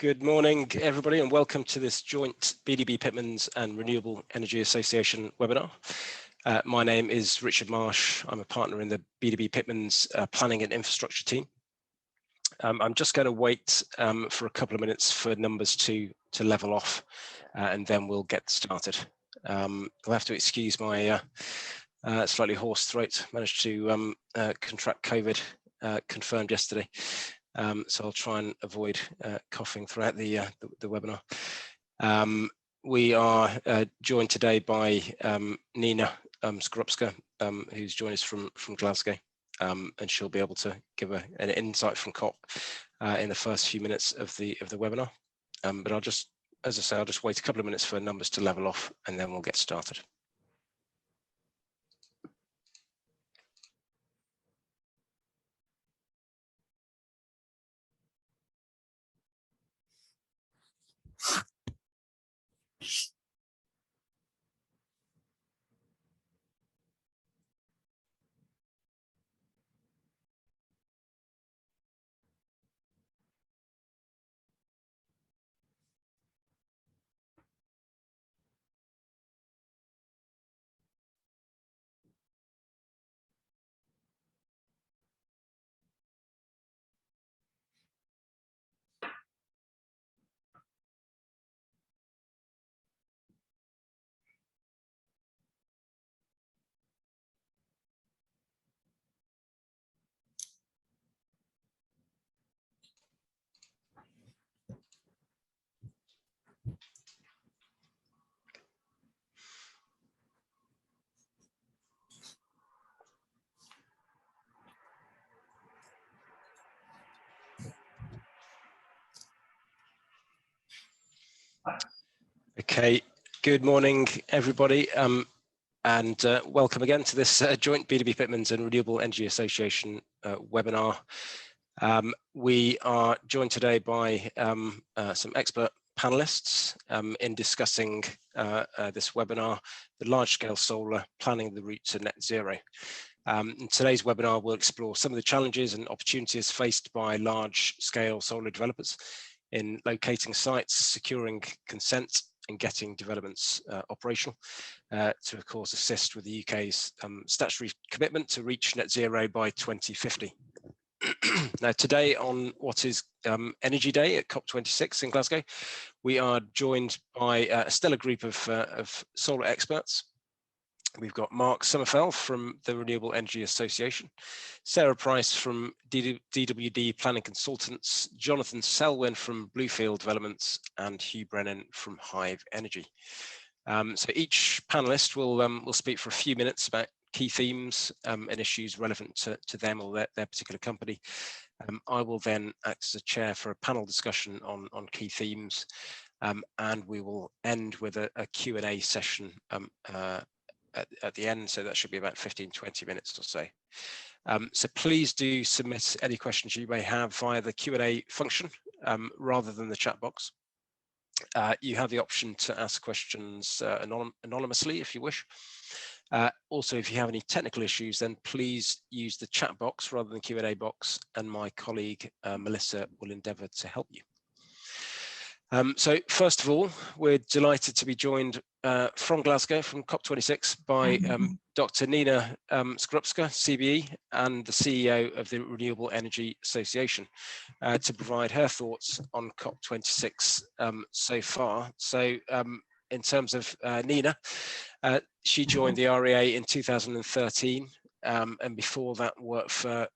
Good morning, everybody, and welcome to this joint BDB Pitmans and Renewable Energy Association webinar. My name is Richard Marsh. I'm a partner in the BDB Pitmans Planning and Infrastructure team. I'm just going to wait for a couple of minutes for numbers to level off, and then we'll get started. I'll have to excuse my slightly hoarse throat. Managed to contract COVID, confirmed yesterday. So I'll try and avoid coughing throughout the webinar. We are joined today by Nina Skorupska, who's joined us from Glasgow, and she'll be able to give an insight from COP in the first few minutes of the webinar. But I'll just, as I say, I'll just wait a couple of minutes for numbers to level off, and then we'll get started. Okay, good morning, everybody, and welcome again to this joint BDB Pitmans and Renewable Energy Association webinar. We are joined today by some expert panelists in discussing this webinar, the large-scale solar, planning the route to net zero. In today's webinar, we'll explore some of the challenges and opportunities faced by large-scale solar developers in locating sites, securing consent, and getting developments operational to, of course, assist with the UK's statutory commitment to reach net zero by 2050. Now, today on what is Energy Day at COP26 in Glasgow, we are joined by a stellar group of solar experts. We've got Mark Sommerfeld from the Renewable Energy Association, Sarah Price from DWD Planning Consultants, Jonathan Selwyn from Bluefield Development, and Hugh Brennan from Hive Energy. So each panelist will speak for a few minutes about key themes and issues relevant to them or their particular company. I will then act as a chair for a panel discussion on key themes, and we will end with a Q&A session at the end, so that should be about 15-20 minutes or so. So please do submit any questions you may have via the Q&A function rather than the chat box. You have the option to ask questions anonymously if you wish. Also, if you have any technical issues, then please use the chat box rather than the Q&A box, and my colleague Melissa will endeavour to help you. So first of all, we're delighted to be joined from Glasgow, from COP26, by Dr. Nina Skorupska CBE and the CEO of the Renewable Energy Association to provide her thoughts on COP26 so far. So in terms of Nina, she joined the REA in 2013. And before that worked for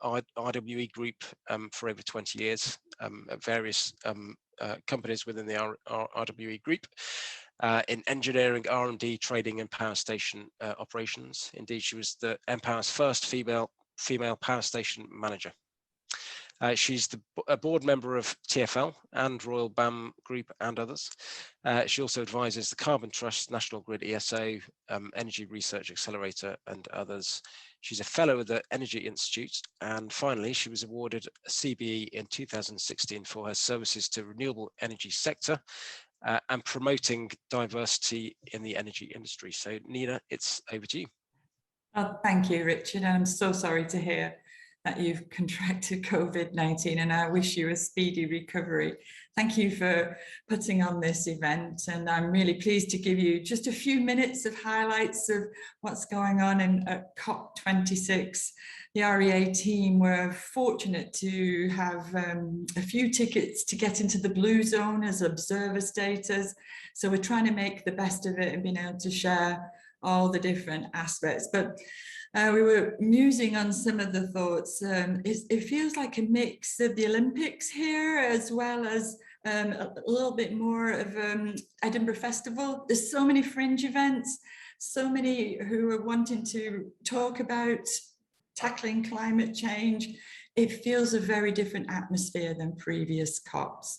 RWE Group for over 20 years at various companies within the RWE Group in engineering, R&D, trading and power station operations. Indeed, she was the Empower's first female power station manager. She's a board member of TfL and Royal BAM Group and others. She also advises the Carbon Trust, National Grid ESO, Energy Research Accelerator and others. She's a fellow of the Energy Institute, and finally she was awarded a CBE in 2016 for her services to renewable energy sector and promoting diversity in the energy industry. So Nina, it's over to you. Oh, thank you, Richard. And I'm so sorry to hear that you've contracted COVID-19, and I wish you a speedy recovery. Thank you for putting on this event, and I'm really pleased to give you just a few minutes of highlights of what's going on at COP26. The REA team were fortunate to have a few tickets to get into the blue zone as observer status. So we're trying to make the best of it and being able to share all the different aspects. But we were musing on some of the thoughts. It feels like a mix of the Olympics here, as well as a little bit more of Edinburgh Festival. There's so many fringe events, so many who are wanting to talk about tackling climate change. It feels a very different atmosphere than previous COPs.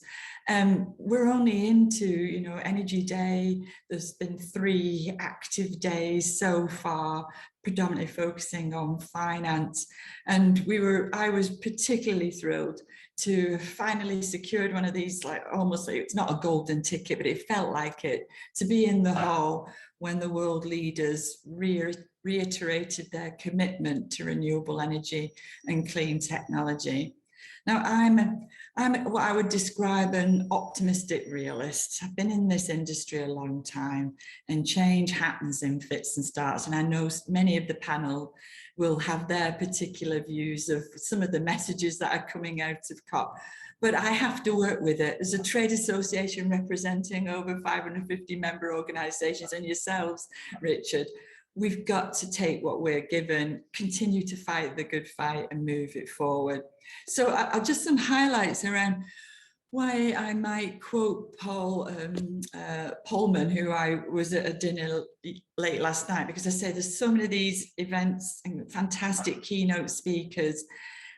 We're only into, you know, Energy Day. There's been 3 active days so far, predominantly focusing on finance. And I was particularly thrilled to finally secured one of these, like almost like, it's not a golden ticket, but it felt like it, to be in the hall when the world leaders reiterated their commitment to renewable energy and clean technology. Now, I'm what I would describe an optimistic realist. I've been in this industry a long time, and change happens in fits and starts. And I know many of the panel will have their particular views of some of the messages that are coming out of COP. But I have to work with it. As a trade association representing over 550 member organisations, and yourselves, Richard, we've got to take what we're given, continue to fight the good fight and move it forward. So just some highlights around why I might quote Paul Pullman, who I was at a dinner late last night, because I say there's so many of these events and fantastic keynote speakers.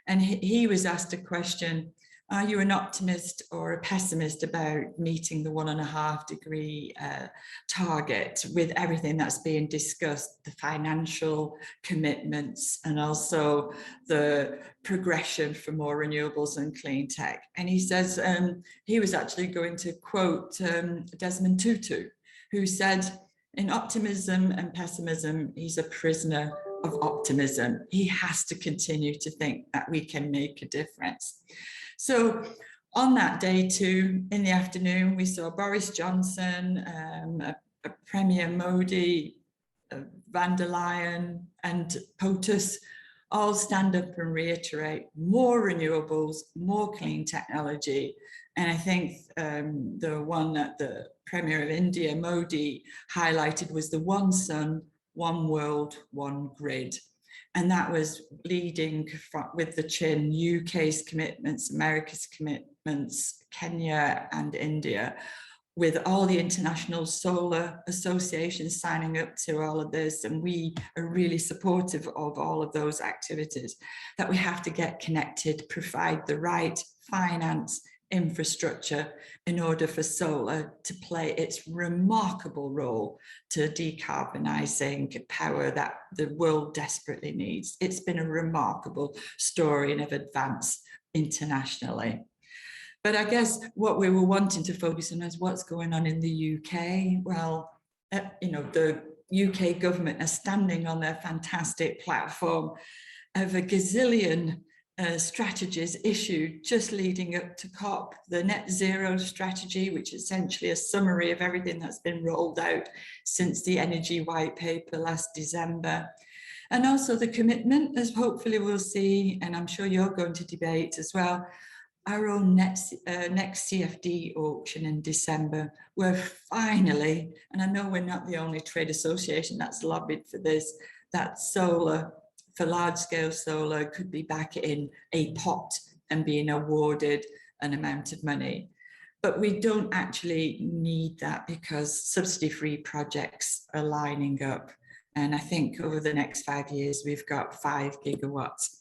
And he was asked a question: are you an optimist or a pessimist about meeting the 1.5 degree target with everything that's being discussed, the financial commitments and also the progression for more renewables and clean tech? And he says he was actually going to quote Desmond Tutu, who said, in optimism and pessimism, he's a prisoner of optimism. He has to continue to think that we can make a difference. So on that day too, in the afternoon, we saw Boris Johnson, a Premier Modi, van der Leyen and POTUS all stand up and reiterate more renewables, more clean technology. And I think the one that the Premier of India, Modi, highlighted was the one sun, one world, one grid. And that was leading with the chin, UK's commitments, America's commitments, Kenya and India, with all the international solar associations signing up to all of this. And we are really supportive of all of those activities, that we have to get connected, provide the right finance, infrastructure in order for solar to play its remarkable role to decarbonising power that the world desperately needs. It's been a remarkable story and of advance internationally. But I guess what we were wanting to focus on is what's going on in the UK. Well, you know, the UK government are standing on their fantastic platform of a gazillion strategies issued just leading up to COP, the net zero strategy, which is essentially a summary of everything that's been rolled out since the energy white paper last December. And also the commitment, as hopefully we'll see, and I'm sure you're going to debate as well, our own next CFD auction in December, where finally, and I know we're not the only trade association that's lobbied for this, that solar, for large-scale solar, could be back in a pot and being awarded an amount of money. But we don't actually need that because subsidy-free projects are lining up. And I think over the next 5 years, we've got 5 gigawatts.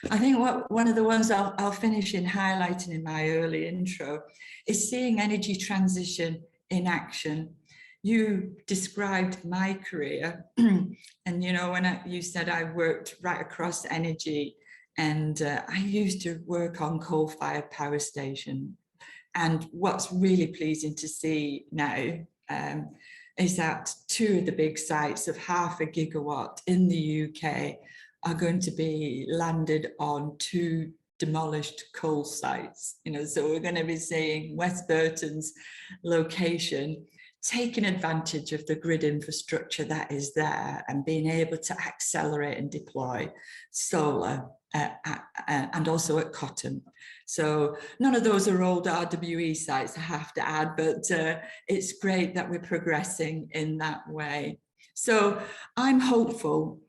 I think one of the ones I'll finish in highlighting in my early intro is seeing energy transition in action. You described my career and, you know, when you said I worked right across energy, and I used to work on coal-fired power station. And what's really pleasing to see now is that 2 of the big sites of 0.5 gigawatt in the UK are going to be landed on 2 demolished coal sites. So we're going to be seeing West Burton's location taking advantage of the grid infrastructure that is there and being able to accelerate and deploy solar and also at Cotton. So none of those are old RWE sites, I have to add, but it's great that we're progressing in that way. So I'm hopeful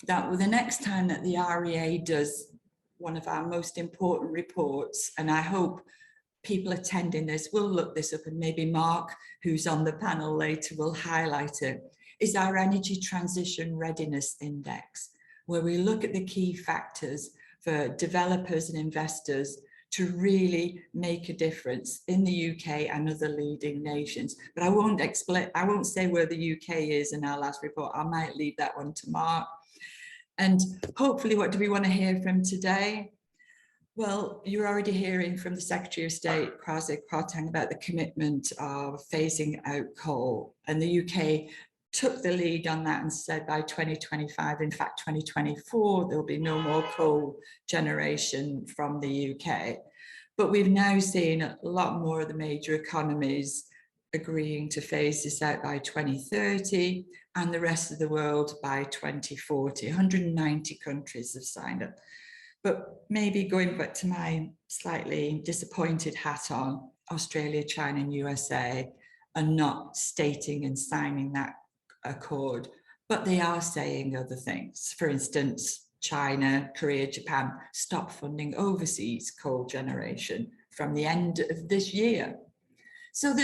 that with the next time that the REA does one of our most important reports, and I hope people attending this will look this up, and maybe Mark, who's on the panel later, will highlight it, is our Energy Transition Readiness Index, where we look at the key factors for developers and investors to really make a difference in the UK and other leading nations. But I won't say where the UK is in our last report. I might leave that one to Mark. And hopefully, what do we want to hear from today? Well, you're already hearing from the Secretary of State, Kwasi Kwarteng, about the commitment of phasing out coal. And the UK took the lead on that and said by 2025, in fact, 2024, there'll be no more coal generation from the UK. But we've now seen a lot more of the major economies agreeing to phase this out by 2030 and the rest of the world by 2040. 190 countries have signed up. But maybe going back to my slightly disappointed hat on, Australia, China and USA are not stating and signing that accord, but they are saying other things. For instance, China, Korea, Japan stop funding overseas coal generation from the end of this year. So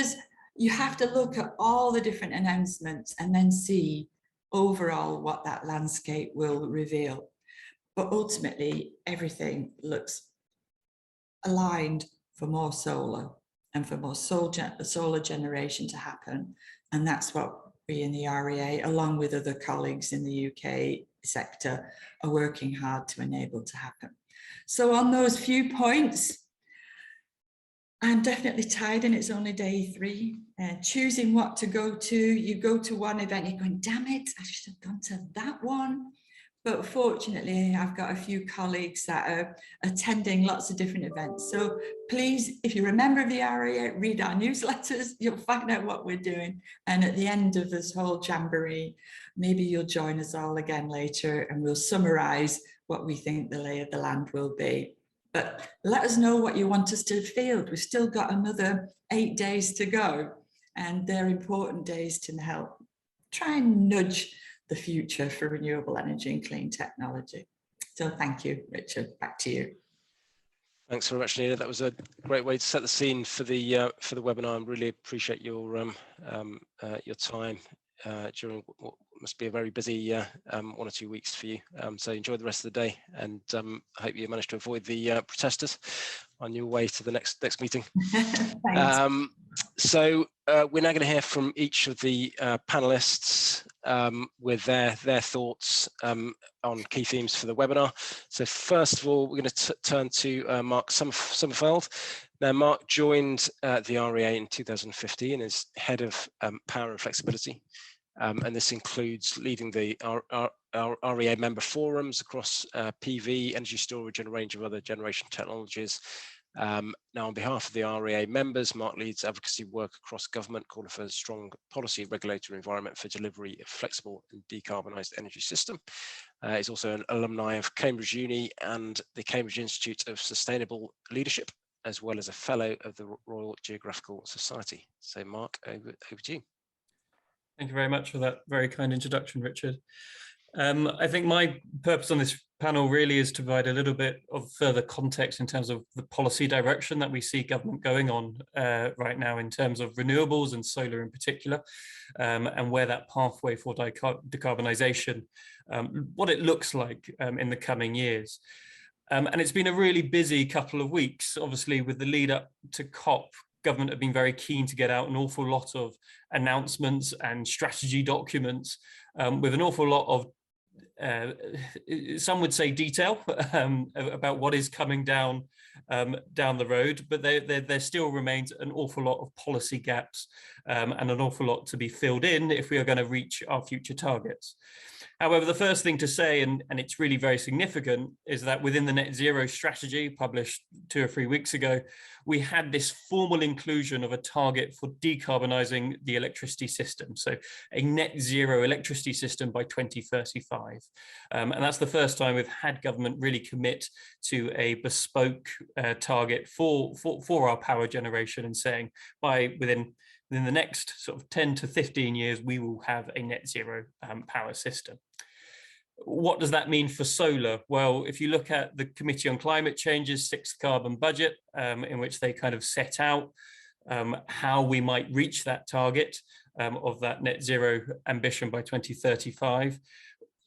you have to look at all the different announcements and then see overall what that landscape will reveal. But ultimately, everything looks aligned for more solar and for more solar generation to happen. And that's what we in the REA, along with other colleagues in the UK sector, are working hard to enable to happen. So on those few points, I'm definitely tired and it's only day 3. Choosing what to go to, you go to one event, you're going, damn it, I should have gone to that one. But fortunately, I've got a few colleagues that are attending lots of different events. So please, if you're a member of the REA, read our newsletters, you'll find out what we're doing. And at the end of this whole jamboree, maybe you'll join us all again later and we'll summarize what we think the lay of the land will be. But let us know what you want us to field. We've still got another 8 days to go, and they're important days to help try and nudge the future for renewable energy and clean technology. So thank you, Richard. Back to you. Thanks very much, Nina. That was a great way to set the scene for the webinar. I really appreciate your time during what must be a very busy 1 or 2 weeks for you. So enjoy the rest of the day, and I hope you managed to avoid the protesters on your way to the next meeting. So we're now going to hear from each of the panelists with their thoughts on key themes for the webinar. So first of all, we're going to turn to Mark Sommerfeld. Now, Mark joined the REA in 2015 as head of power and flexibility. And this includes leading the REA member forums across PV, energy storage, and a range of other generation technologies. Now, on behalf of the REA members, Mark leads advocacy work across government, calling for a strong policy regulatory environment for delivery of flexible and decarbonised energy system. He's also an alumni of Cambridge Uni and the Cambridge Institute of Sustainable Leadership, as well as a fellow of the Royal Geographical Society. So, Mark, over to you. Thank you very much for that very kind introduction, Richard. I think my purpose on this panel really is to provide a little bit of further context in terms of the policy direction that we see government going on right now in terms of renewables and solar in particular, and where that pathway for decarbonisation, what it looks like in the coming years. And it's been a really busy couple of weeks, obviously, with the lead up to COP. Government have been very keen to get out an awful lot of announcements and strategy documents with an awful lot of some would say detail about what is coming down the road, but there still remains an awful lot of policy gaps and an awful lot to be filled in if we are going to reach our future targets. However, the first thing to say, and it's really very significant, is that within the net zero strategy published 2 or 3 weeks ago, we had this formal inclusion of a target for decarbonising the electricity system. So a net zero electricity system by 2035. And that's the first time we've had government really commit to a bespoke target for our power generation, and saying within the next sort of 10 to 15 years, we will have a net zero power system. What does that mean for solar? Well, if you look at the Committee on Climate Change's 6th carbon budget, in which they kind of set out how we might reach that target of that net zero ambition by 2035,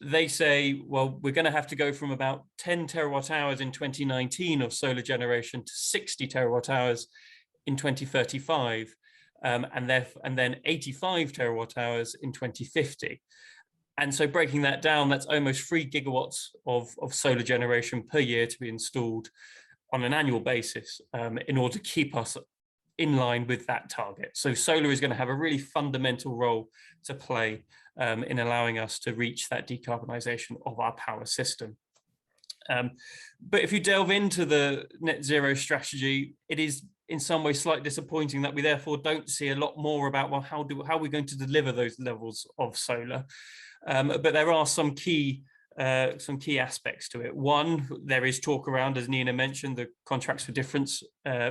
they say, well, we're going to have to go from about 10 terawatt hours in 2019 of solar generation to 60 terawatt hours in 2035. And then 85 terawatt hours in 2050. And so breaking that down, that's almost 3 gigawatts of solar generation per year to be installed on an annual basis in order to keep us in line with that target. So solar is going to have a really fundamental role to play in allowing us to reach that decarbonisation of our power system. But if you delve into the net zero strategy, it is in some ways slightly disappointing that we therefore don't see a lot more about, well, how are we going to deliver those levels of solar? But there are some key aspects to it. One, there is talk around, as Nina mentioned, the contracts for difference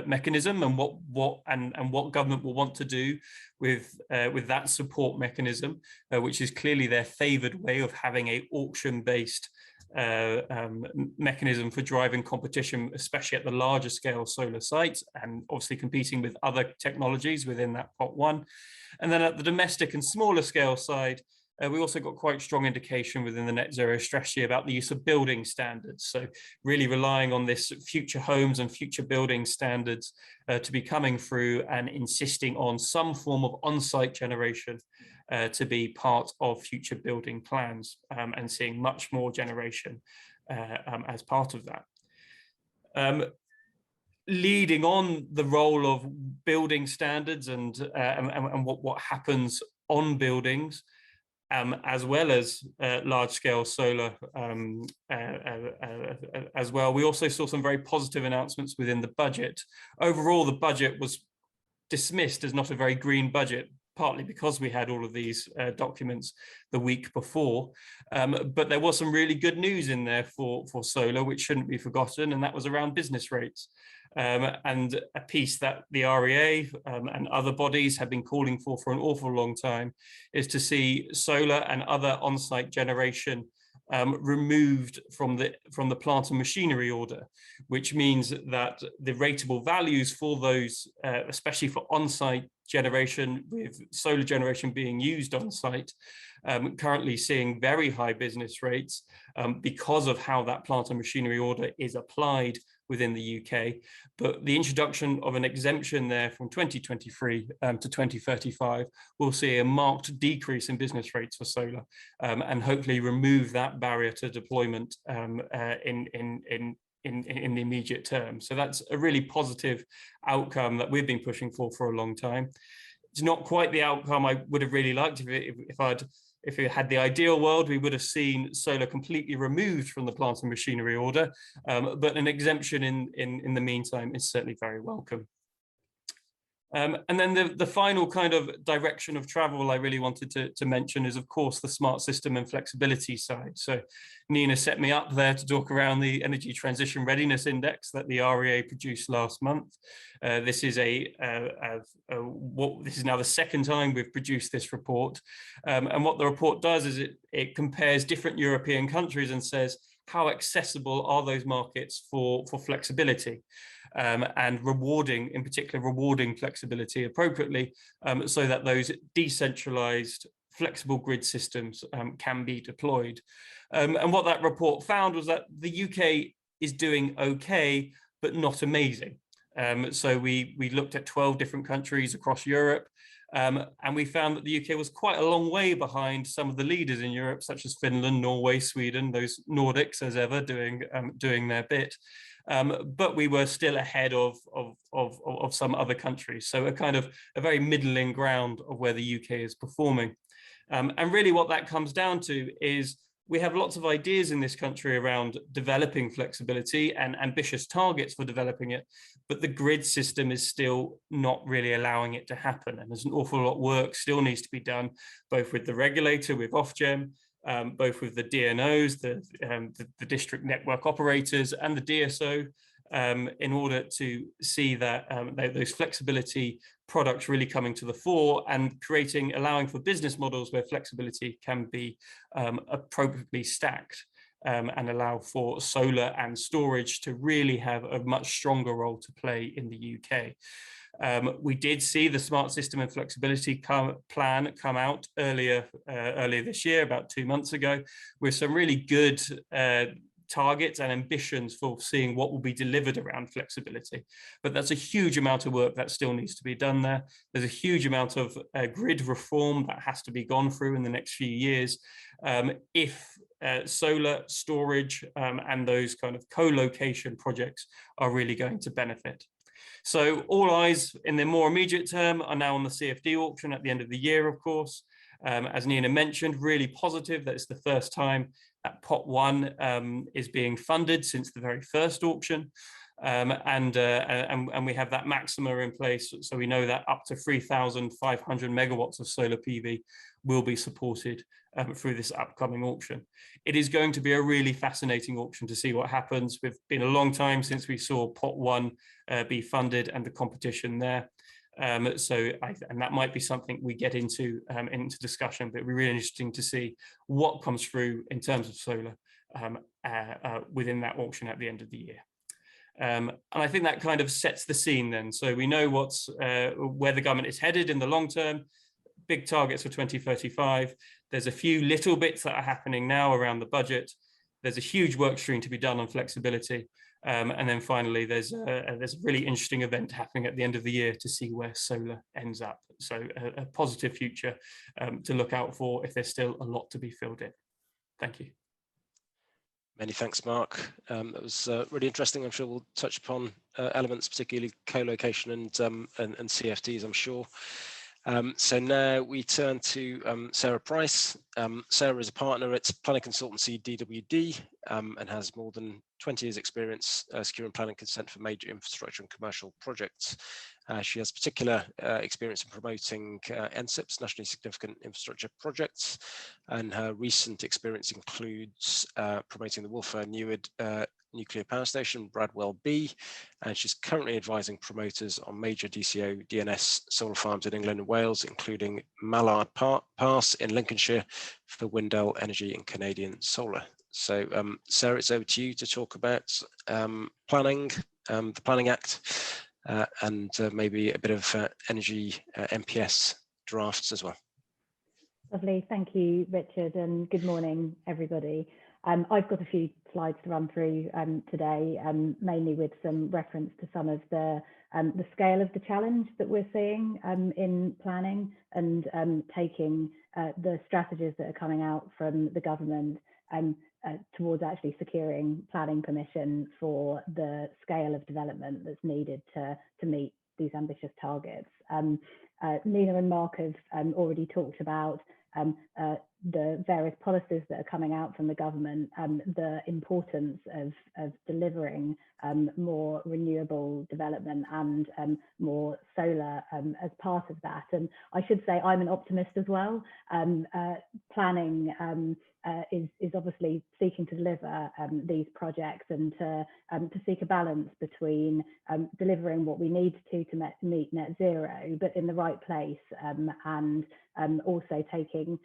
mechanism, and what government will want to do with that support mechanism, which is clearly their favoured way of having a auction-based mechanism for driving competition, especially at the larger scale solar sites, and obviously competing with other technologies within that pot one. And then at the domestic and smaller scale side, we also got quite strong indication within the net zero strategy about the use of building standards. So really relying on this future homes and future building standards to be coming through, and insisting on some form of on-site generation to be part of future building plans, and seeing much more generation as part of that. Leading on the role of building standards and what happens on buildings, as well as large-scale solar as well. We also saw some very positive announcements within the budget. Overall, the budget was dismissed as not a very green budget, partly because we had all of these documents the week before. But there was some really good news in there for solar, which shouldn't be forgotten, and that was around business rates. And a piece that the REA and other bodies have been calling for an awful long time is to see solar and other on-site generation removed from the plant and machinery order, which means that the rateable values for those, especially for on-site generation, with solar generation being used on site, currently seeing very high business rates because of how that plant and machinery order is applied within the UK. But the introduction of an exemption there from 2023 to 2035 will see a marked decrease in business rates for solar, and hopefully remove that barrier to deployment in the immediate term. So that's a really positive outcome that we've been pushing for a long time. It's not quite the outcome I would have really liked. If we had the ideal world, we would have seen solar completely removed from the plant and machinery order, but an exemption in the meantime is certainly very welcome. And then the final kind of direction of travel I really wanted to mention is, of course, the smart system and flexibility side. So Nina set me up there to talk around the Energy Transition Readiness Index that the REA produced last month. This is this is now the second time we've produced this report. And what the report does is it compares different European countries and says, how accessible are those markets for flexibility? And rewarding, in particular, rewarding flexibility appropriately, so that those decentralized flexible grid systems can be deployed. And what that report found was that the UK is doing okay, but not amazing. So we looked at 12 different countries across Europe, And we found that the UK was quite a long way behind some of the leaders in Europe, such as Finland, Norway, Sweden, those Nordics as ever doing their bit. But we were still ahead of some other countries. So a very middling ground of where the UK is performing. And really what that comes down to is we have lots of ideas in this country around developing flexibility and ambitious targets for developing it, but the grid system is still not really allowing it to happen. And there's an awful lot of work still needs to be done, both with the regulator, with Ofgem, both with the DNOs, the district network operators and the DSO, in order to see that those flexibility products really coming to the fore and allowing for business models where flexibility can be appropriately stacked and allow for solar and storage to really have a much stronger role to play in the UK. We did see the Smart System and Flexibility Plan come out earlier this year, about 2 months ago, with some really good targets and ambitions for seeing what will be delivered around flexibility. But that's a huge amount of work that still needs to be done there. There's a huge amount of grid reform that has to be gone through in the next few years if solar storage and those kind of co-location projects are really going to benefit. So all eyes in the more immediate term are now on the CFD auction at the end of the year, of course. As Nina mentioned, really positive that it's the first time that pot 1 is being funded since the very first auction. And we have that maxima in place, so we know that up to 3,500 megawatts of solar PV will be supported through this upcoming auction. It is going to be a really fascinating auction to see what happens. We've been a long time since we saw pot 1 be funded and the competition there. And that might be something we get into discussion, but it'll be really interesting to see what comes through in terms of solar within that auction at the end of the year. And I think that kind of sets the scene then. So we know where the government is headed in the long term, big targets for 2035. There's a few little bits that are happening now around the budget. There's a huge work stream to be done on flexibility. And then finally, there's a really interesting event happening at the end of the year to see where solar ends up. So a positive future to look out for if there's still a lot to be filled in. Thank you. Many thanks, Mark. That was really interesting. I'm sure we'll touch upon elements, particularly co-location and CFDs, I'm sure. So now we turn to Sarah Price. Sarah is a partner at planning consultancy DWD and has more than 20 years experience securing planning consent for major infrastructure and commercial projects. She has particular experience in promoting NSIPs, nationally significant infrastructure projects, and her recent experience includes promoting the Wolffer Newid nuclear power station, Bradwell B, and she's currently advising promoters on major DCO DNS solar farms in England and Wales, including Mallard Pass in Lincolnshire for Windell Energy and Canadian Solar. So Sarah, it's over to you to talk about planning, the Planning Act, and maybe a bit of energy MPS drafts as well. Lovely, thank you, Richard, and good morning, everybody. I've got a few slides to run through today, mainly with some reference to some of the scale of the challenge that we're seeing in planning and taking the strategies that are coming out from the government towards actually securing planning permission for the scale of development that's needed to meet these ambitious targets. Nina and Mark have already talked about the various policies that are coming out from the government, the importance of delivering more renewable development and more solar as part of that. And I should say I'm an optimist as well. Planning is obviously seeking to deliver these projects and to seek a balance between delivering what we need to meet net zero, but in the right place, and also taking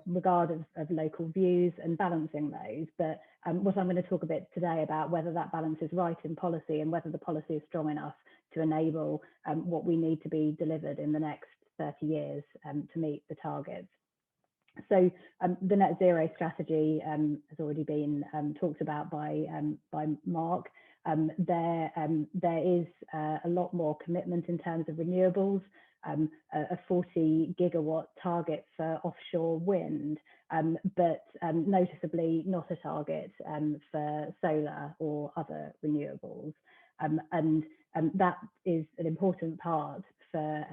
regard of local views and balancing those. But what I'm going to talk a bit today about whether that balance is right in policy and whether the policy is strong enough to enable what we need to be delivered in the next 30 years to meet the targets. So the net zero strategy has already been talked about by Mark. There is a lot more commitment in terms of renewables. a 40 gigawatt target for offshore wind, but noticeably not a target for solar or other renewables. And that is an important part for,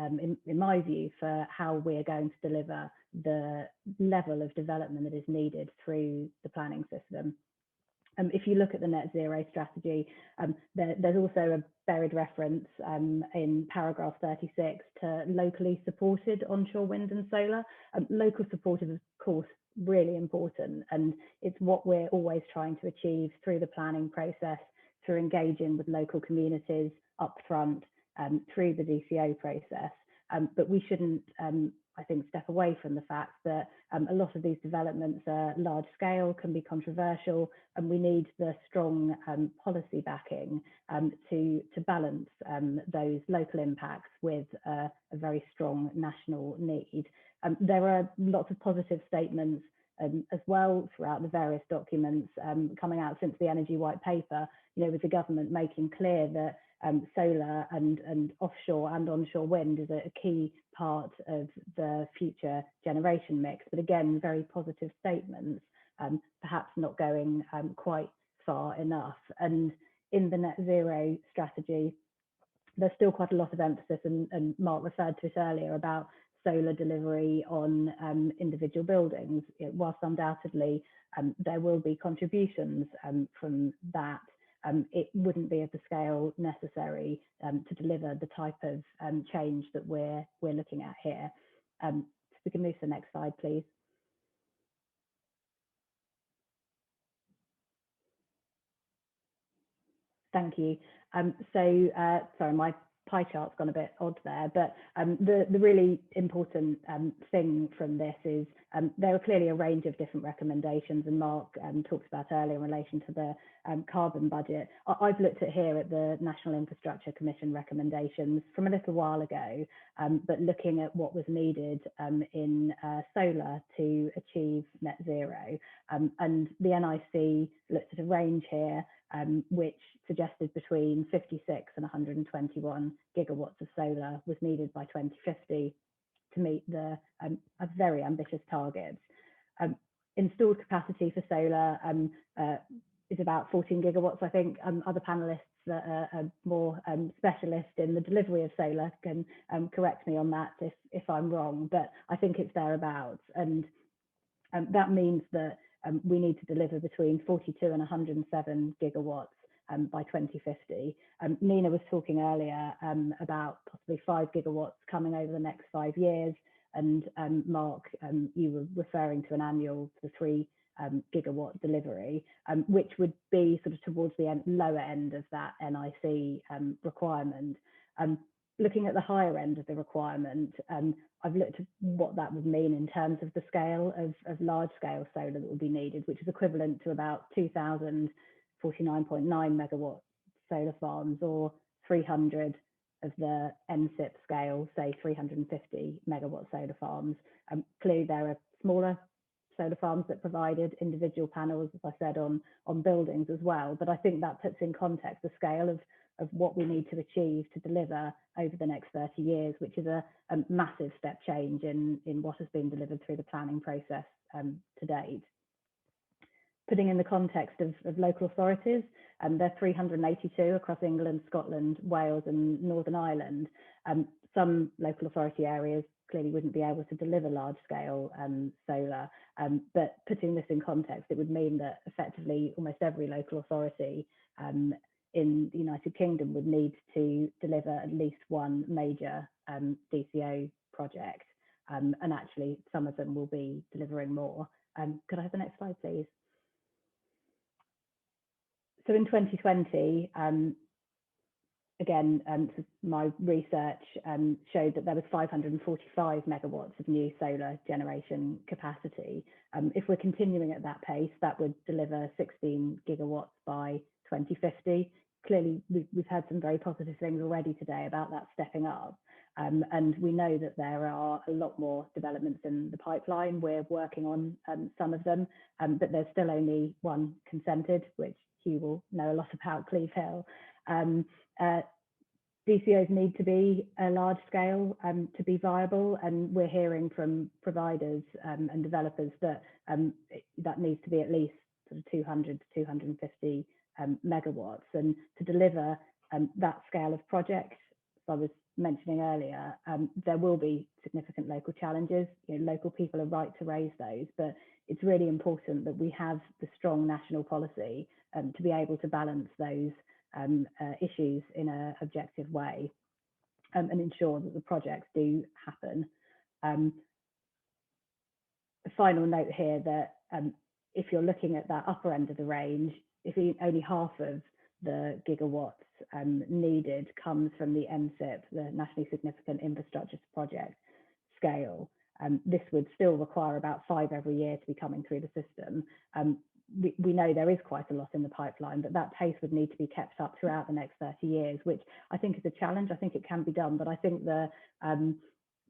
in my view, for how we're going to deliver the level of development that is needed through the planning system. If you look at the net zero strategy, there's also a buried reference in paragraph 36 to locally supported onshore wind and solar. Local support is, of course, really important, and it's what we're always trying to achieve through the planning process, through engaging with local communities upfront, through the DCO process. But we shouldn't, I think, step away from the fact that a lot of these developments are large scale, can be controversial, and we need the strong policy backing to balance those local impacts with a very strong national need. There are lots of positive statements as well throughout the various documents coming out since the Energy White Paper, with the government making clear that solar and offshore and onshore wind is a key part of the future generation mix. But again, very positive statements, perhaps not going quite far enough. And in the net zero strategy, there's still quite a lot of emphasis, and Mark referred to it earlier, about solar delivery on individual buildings. Whilst undoubtedly there will be contributions from that, it wouldn't be of the scale necessary to deliver the type of change that we're looking at here. So we can move to the next slide, please. Thank you. Sorry, my pie chart's gone a bit odd there, but the really important thing from this is there are clearly a range of different recommendations, and Mark talked about earlier in relation to the carbon budget. I've looked at here at the National Infrastructure Commission recommendations from a little while ago, but looking at what was needed in solar to achieve net zero. And the NIC looked at a range here which suggested between 56 and 121 gigawatts of solar was needed by 2050 to meet the very ambitious targets. Installed capacity for solar is about 14 gigawatts. I think other panelists that are more specialist in the delivery of solar can correct me on that if I'm wrong, but I think it's thereabouts. And that means that we need to deliver between 42 and 107 gigawatts by 2050. Nina was talking earlier about possibly 5 gigawatts coming over the next 5 years. And Mark, you were referring to an annual 3 gigawatt delivery, which would be sort of towards the lower end of that NIC requirement. Looking at the higher end of the requirement, I've looked at what that would mean in terms of the scale of large scale solar that would be needed, which is equivalent to about 2,049.9 megawatt solar farms, or 300 of the NSIP scale, say 350 megawatt solar farms. Clearly there are smaller solar farms that provided individual panels, as I said, on buildings as well. But I think that puts in context the scale of what we need to achieve to deliver over the next 30 years, which is a massive step change in what has been delivered through the planning process to date. Putting in the context of local authorities, there are 382 across England, Scotland, Wales and Northern Ireland. Some local authority areas clearly wouldn't be able to deliver large scale solar, but putting this in context, it would mean that effectively almost every local authority in the United Kingdom would need to deliver at least one major DCO project, and actually some of them will be delivering more. Could I have the next slide, please? So in 2020, again, my research showed that there was 545 megawatts of new solar generation capacity. If we're continuing at that pace, that would deliver 16 gigawatts by 2050. Clearly, we've had some very positive things already today about that stepping up. And we know that there are a lot more developments in the pipeline. We're working on some of them, but there's still only one consented, which Hugh will know a lot about, Cleve Hill. DCOs need to be a large scale to be viable, and we're hearing from providers and developers that that needs to be at least sort of 200 to 250 megawatts. And to deliver that scale of project, as I was mentioning earlier, there will be significant local challenges. You know, local people are right to raise those, but it's really important that we have the strong national policy to be able to balance those issues in an objective way and ensure that the projects do happen. A final note here that if you're looking at that upper end of the range, if only half of the gigawatts needed comes from the NSIP, the Nationally Significant Infrastructure Project scale, this would still require about 5 every year to be coming through the system. We know there is quite a lot in the pipeline, but that pace would need to be kept up throughout the next 30 years, which I think is a challenge. I think it can be done, but I think the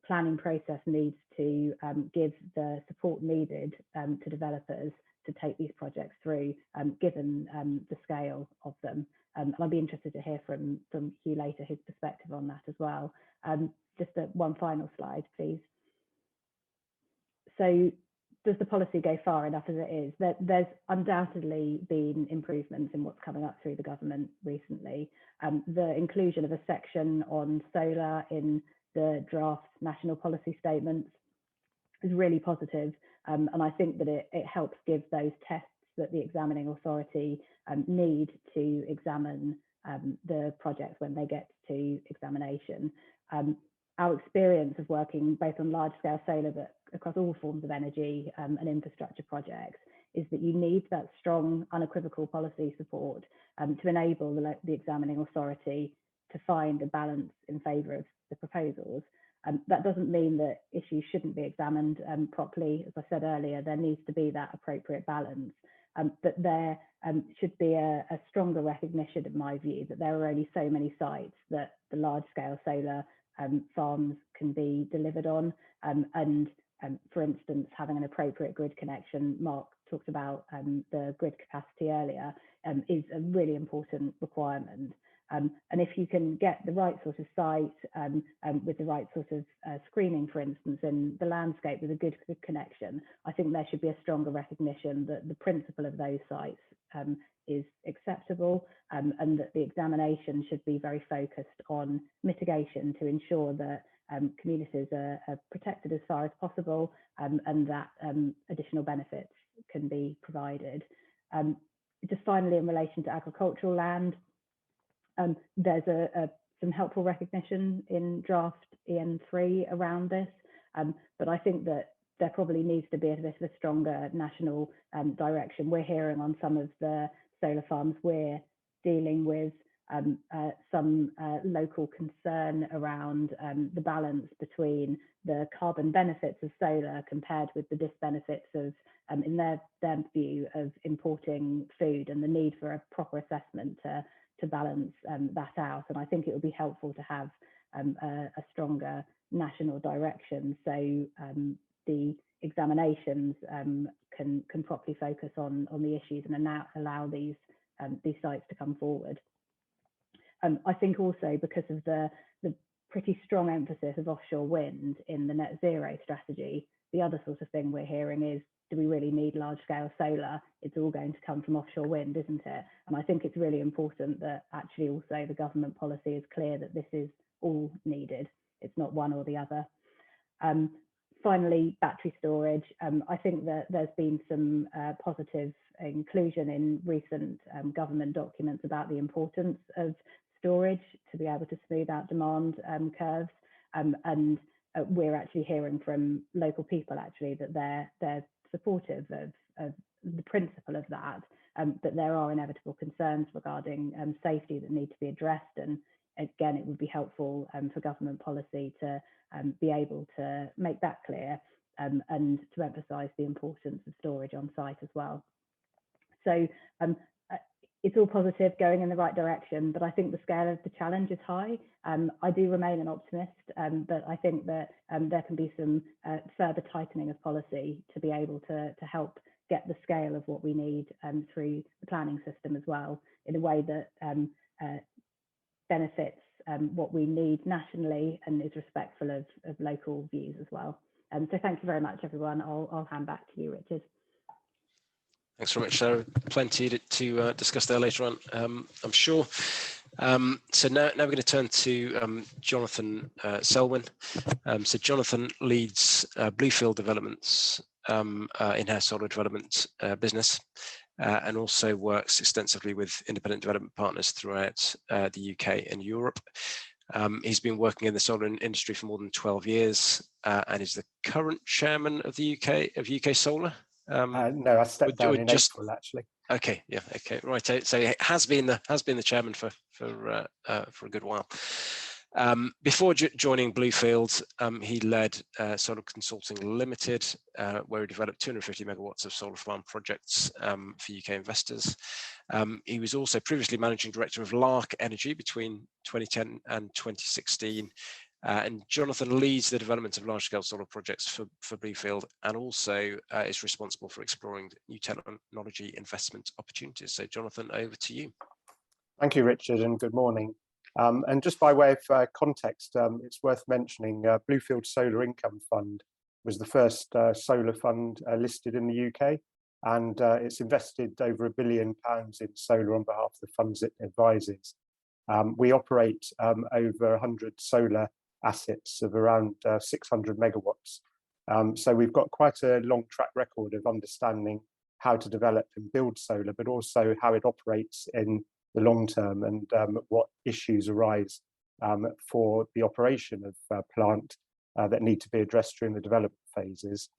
planning process needs to give the support needed to developers to take these projects through, given the scale of them. And I'd be interested to hear from Hugh later, his perspective on that as well. Just one final slide, please. So, does the policy go far enough as it is? There's undoubtedly been improvements in what's coming up through the government recently. The inclusion of a section on solar in the draft national policy statements is really positive, and I think that it helps give those tests that the examining authority need to examine the projects when they get to examination. Our experience of working both on large-scale solar but across all forms of energy and infrastructure projects is that you need that strong, unequivocal policy support to enable the examining authority to find a balance in favour of the proposals. That doesn't mean that issues shouldn't be examined properly. As I said earlier, there needs to be that appropriate balance, but there should be a stronger recognition, in my view, that there are only so many sites that the large-scale solar farms can be delivered on, and for instance, having an appropriate grid connection. Mark talked about the grid capacity earlier, is a really important requirement. And if you can get the right sort of site with the right sort of screening, for instance, in the landscape with a good connection, I think there should be a stronger recognition that the principle of those sites is acceptable, and that the examination should be very focused on mitigation to ensure that communities are protected as far as possible, and that additional benefits can be provided. Just finally, in relation to agricultural land, there's some helpful recognition in draft EN3 around this, but I think that there probably needs to be a bit of a stronger national direction. We're hearing on some of the solar farms we're dealing with some local concern around the balance between the carbon benefits of solar compared with the disbenefits of, in their view, of importing food, and the need for a proper assessment to balance that out. And I think it would be helpful to have a stronger national direction, so the examinations can properly focus on the issues and allow these sites to come forward. I think also because of the pretty strong emphasis of offshore wind in the net zero strategy, the other sort of thing we're hearing is, do we really need large scale solar? It's all going to come from offshore wind, isn't it? And I think it's really important that actually also the government policy is clear that this is all needed. It's not one or the other. Finally, battery storage. I think that there's been some positive inclusion in recent government documents about the importance of storage to be able to smooth out demand curves, and we're actually hearing from local people actually that they're supportive of the principle of that, but there are inevitable concerns regarding safety that need to be addressed, and again it would be helpful for government policy to be able to make that clear, and to emphasise the importance of storage on site as well. So it's all positive, going in the right direction, but I think the scale of the challenge is high. I do remain an optimist, but I think that there can be some further tightening of policy to be able to help get the scale of what we need through the planning system as well, in a way that benefits what we need nationally and is respectful of local views as well. So thank you very much, everyone. I'll hand back to you, Richard. Thanks very much, Sarah. Plenty to discuss there later on, I'm sure. So now we're going to turn to Jonathan Selwyn. So Jonathan leads Bluefield Development's in-house solar development business, and also works extensively with independent development partners throughout the UK and Europe. He's been working in the solar industry for more than 12 years and is the current chairman of the UK Solar. No, I stepped down in April, actually. Okay, yeah, okay, right. So it has been the chairman for a good while. Before joining Bluefield, he led Solar Consulting Limited, where he developed 250 megawatts of solar farm projects for UK investors. He was also previously managing director of Lark Energy between 2010 and 2016. And Jonathan leads the development of large-scale solar projects for Bluefield, and also is responsible for exploring new technology investment opportunities. So Jonathan, over to you. Thank you, Richard, and good morning. And just by way of context, it's worth mentioning Bluefield Solar Income Fund was the first solar fund listed in the UK, and it's invested over £1 billion in solar on behalf of the funds it advises. We operate over 100 solar assets of around 600 megawatts. So we've got quite a long track record of understanding how to develop and build solar, but also how it operates in the long term, and what issues arise for the operation of plant that need to be addressed during the development phases.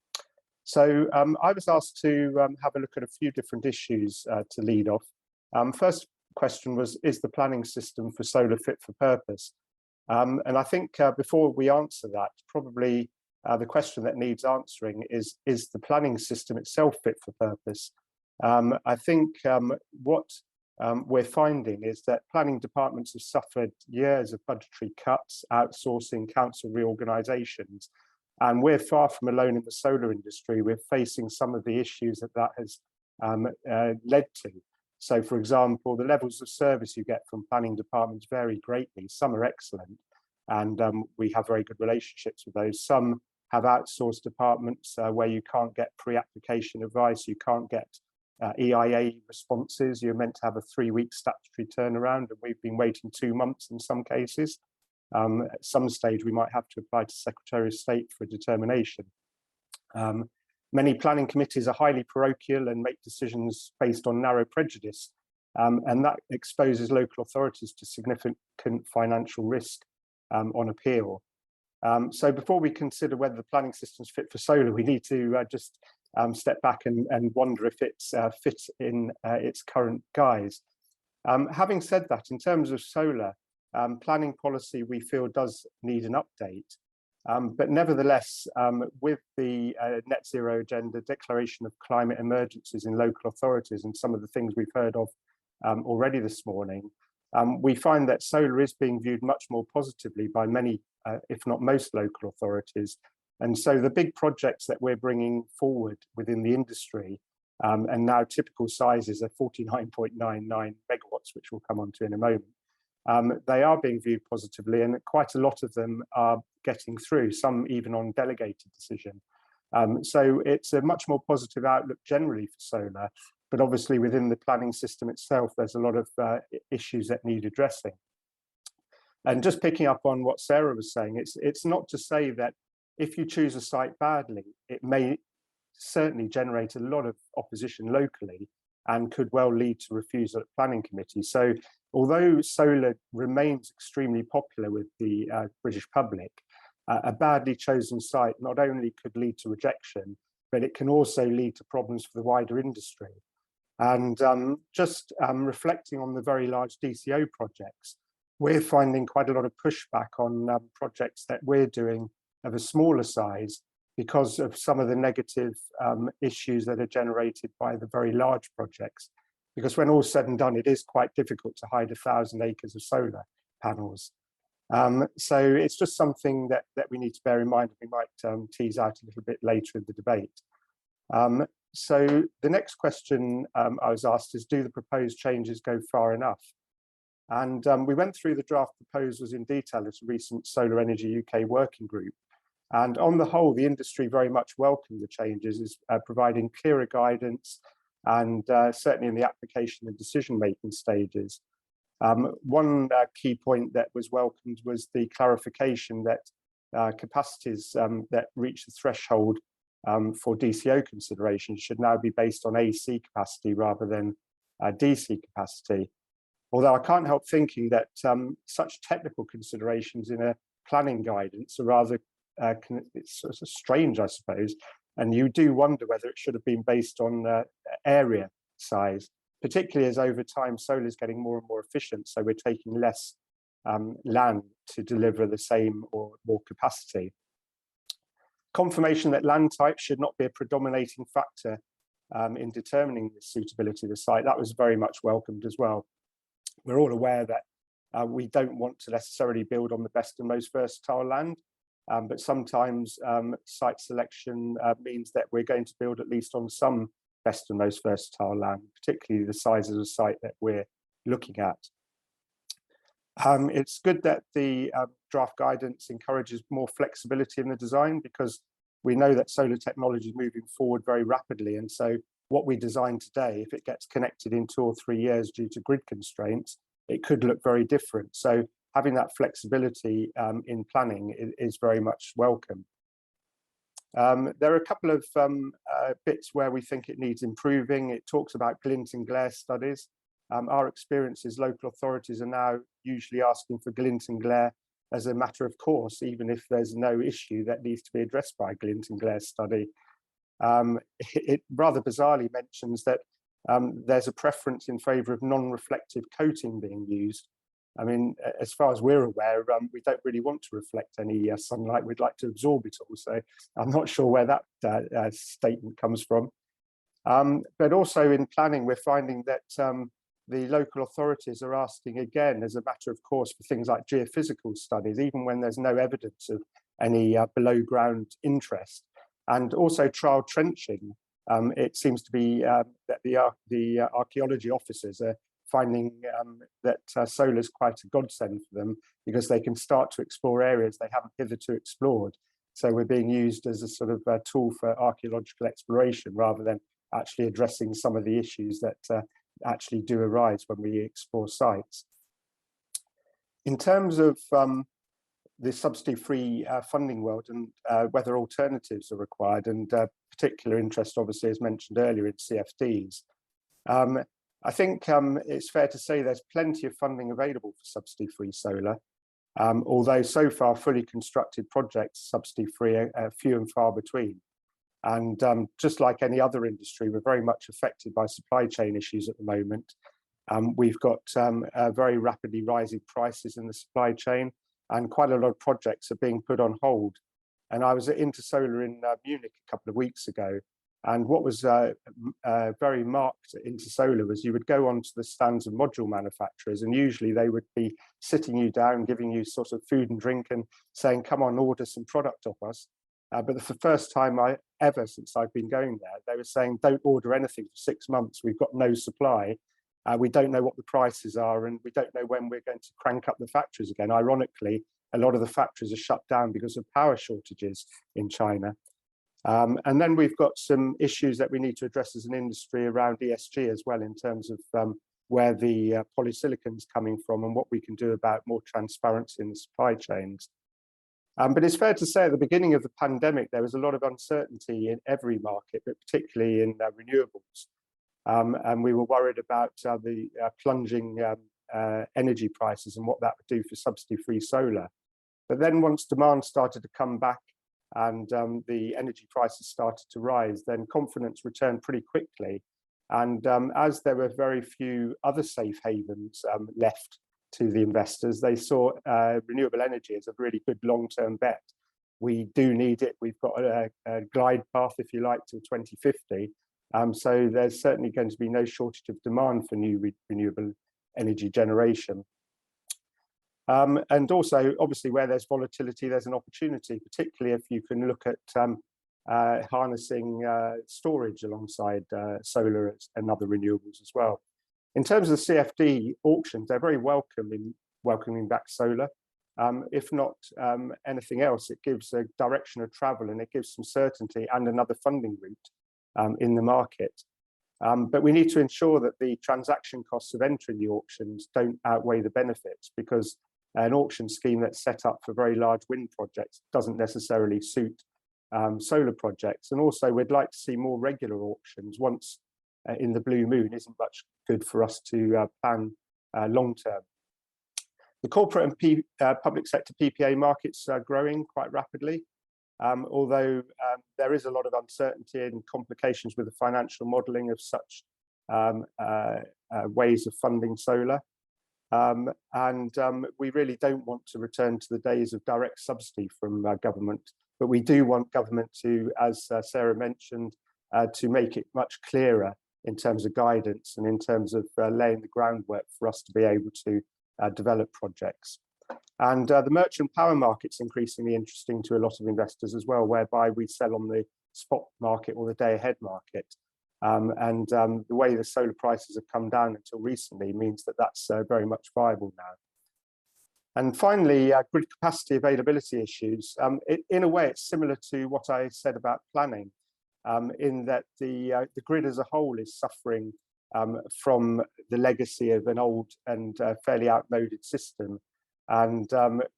So I was asked to have a look at a few different issues to lead off. First question was, is the planning system for solar fit for purpose? And I think before we answer that, probably the question that needs answering is the planning system itself fit for purpose? I think what we're finding is that planning departments have suffered years of budgetary cuts, outsourcing, council reorganisations, and we're far from alone in the solar industry. We're facing some of the issues that has led to. So, for example, the levels of service you get from planning departments vary greatly. Some are excellent, and we have very good relationships with those. Some have outsourced departments where you can't get pre-application advice, you can't get EIA responses. You're meant to have a 3-week statutory turnaround, and we've been waiting 2 months in some cases. At some stage, we might have to apply to Secretary of State for a determination. Many planning committees are highly parochial and make decisions based on narrow prejudice, and that exposes local authorities to significant financial risk on appeal. So before we consider whether the planning system is fit for solar, we need to just step back and wonder if it's fit in its current guise. Having said that, in terms of solar, planning policy we feel does need an update. But nevertheless, with the net zero agenda, declaration of climate emergencies in local authorities, and some of the things we've heard of already this morning, we find that solar is being viewed much more positively by many, if not most, local authorities. And so the big projects that we're bringing forward within the industry, and now typical sizes are 49.99 megawatts, which we'll come on to in a moment, they are being viewed positively, and quite a lot of them are getting through, some even on delegated decision. So it's a much more positive outlook generally for solar, but obviously within the planning system itself, there's a lot of issues that need addressing. And just picking up on what Sarah was saying, it's not to say that if you choose a site badly, it may certainly generate a lot of opposition locally and could well lead to refusal at planning committee. So although solar remains extremely popular with the British public, a badly chosen site not only could lead to rejection, but it can also lead to problems for the wider industry. And just reflecting on the very large DCO projects, we're finding quite a lot of pushback on projects that we're doing of a smaller size because of some of the negative issues that are generated by the very large projects. Because when all's said and done, it is quite difficult to hide 1,000 acres of solar panels. So it's just something that we need to bear in mind. We might tease out a little bit later in the debate. So the next question I was asked is, do the proposed changes go far enough? And we went through the draft proposals in detail at a recent Solar Energy UK working group. And on the whole, the industry very much welcomed the changes, is providing clearer guidance and certainly in the application and decision-making stages. One key point that was welcomed was the clarification that capacities that reach the threshold for DCO consideration should now be based on AC capacity rather than DC capacity. Although I can't help thinking that such technical considerations in a planning guidance are rather it's sort of strange, I suppose, and you do wonder whether it should have been based on area size, particularly as over time solar is getting more and more efficient, so we're taking less land to deliver the same or more capacity. Confirmation that land type should not be a predominating factor in determining the suitability of the site, that was very much welcomed as well. We're all aware that we don't want to necessarily build on the best and most versatile land, but sometimes site selection means that we're going to build at least on some best and most versatile land, particularly the size of the site that we're looking at. It's good that the draft guidance encourages more flexibility in the design, because we know that solar technology is moving forward very rapidly, and so what we design today, if it gets connected in 2 or 3 years due to grid constraints, it could look very different. So having that flexibility in planning is very much welcome. There are a couple of bits where we think it needs improving. It talks about glint and glare studies. Our experience is local authorities are now usually asking for glint and glare as a matter of course, even if there's no issue that needs to be addressed by a glint and glare study. It rather bizarrely mentions that there's a preference in favour of non-reflective coating being used. I mean, as far as we're aware, we don't really want to reflect any sunlight. We'd like to absorb it all. So I'm not sure where that statement comes from. But also in planning, we're finding that the local authorities are asking again, as a matter of course, for things like geophysical studies, even when there's no evidence of any below ground interest. And also trial trenching. It seems to be that the archaeology officers are finding that solar is quite a godsend for them, because they can start to explore areas they haven't hitherto explored. So we're being used as a sort of tool for archaeological exploration, rather than actually addressing some of the issues that actually do arise when we explore sites. In terms of the subsidy-free funding world and whether alternatives are required, and particular interest obviously as mentioned earlier in CFDs. I think it's fair to say there's plenty of funding available for subsidy-free solar, although so far fully constructed projects subsidy-free are few and far between. And just like any other industry, we're very much affected by supply chain issues at the moment. We've got very rapidly rising prices in the supply chain, and quite a lot of projects are being put on hold. And I was at Intersolar in Munich a couple of weeks ago, and what was very marked at Intersolar was you would go onto the stands of module manufacturers, and usually they would be sitting you down, giving you sort of food and drink and saying, come on, order some product off us. But for the first time ever since I've been going there, they were saying, don't order anything for 6 months. We've got no supply. We don't know what the prices are, and we don't know when we're going to crank up the factories again. Ironically, a lot of the factories are shut down because of power shortages in China. And then we've got some issues that we need to address as an industry around ESG as well, in terms of where the polysilicon is coming from and what we can do about more transparency in the supply chains. But it's fair to say at the beginning of the pandemic, there was a lot of uncertainty in every market, but particularly in renewables. And we were worried about the plunging energy prices and what that would do for subsidy-free solar. But then once demand started to come back and the energy prices started to rise, then confidence returned pretty quickly. And as there were very few other safe havens left to the investors, they saw renewable energy as a really good long-term bet. We do need it. We've got a glide path, if you like, till 2050. So there's certainly going to be no shortage of demand for new renewable energy generation. And also, obviously, where there's volatility, there's an opportunity, particularly if you can look at harnessing storage alongside solar and other renewables as well. In terms of the CFD auctions, they're very welcoming back solar. If not anything else, it gives a direction of travel and it gives some certainty and another funding route in the market. But we need to ensure that the transaction costs of entering the auctions don't outweigh the benefits, because an auction scheme that's set up for very large wind projects doesn't necessarily suit solar projects. And also we'd like to see more regular auctions once in the blue moon isn't much good for us to plan long term. The corporate and public sector PPA markets are growing quite rapidly, although there is a lot of uncertainty and complications with the financial modelling of such ways of funding solar. We really don't want to return to the days of direct subsidy from government, but we do want government to, as Sarah mentioned, to make it much clearer in terms of guidance and in terms of laying the groundwork for us to be able to develop projects. And the merchant power market's increasingly interesting to a lot of investors as well, whereby we sell on the spot market or the day ahead market. The way the solar prices have come down until recently means that that's very much viable now. And finally, grid capacity availability issues. In a way, it's similar to what I said about planning, in that the grid as a whole is suffering from the legacy of an old and fairly outmoded system. And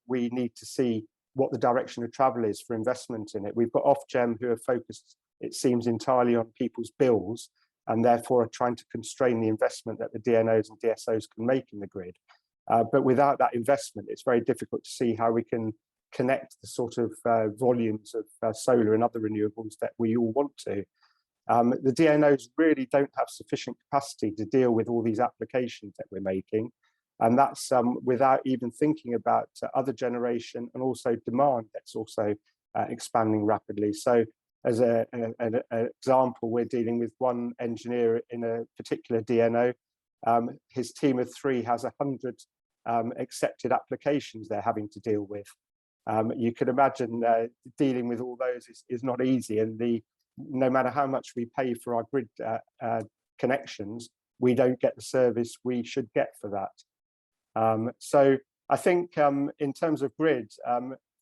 we need to see what the direction of travel is for investment in it. We've got Ofgem who are focused, it seems, entirely on people's bills, and therefore are trying to constrain the investment that the DNOs and DSOs can make in the grid. But without that investment, it's very difficult to see how we can connect the sort of volumes of solar and other renewables that we all want to. The DNOs really don't have sufficient capacity to deal with all these applications that we're making. And that's without even thinking about other generation and also demand that's also expanding rapidly. So as an example, we're dealing with one engineer in a particular DNO. His team of 3 has 100 accepted applications they're having to deal with. You could imagine dealing with all those is not easy, and no matter how much we pay for our grid connections, we don't get the service we should get for that. So I think in terms of grid,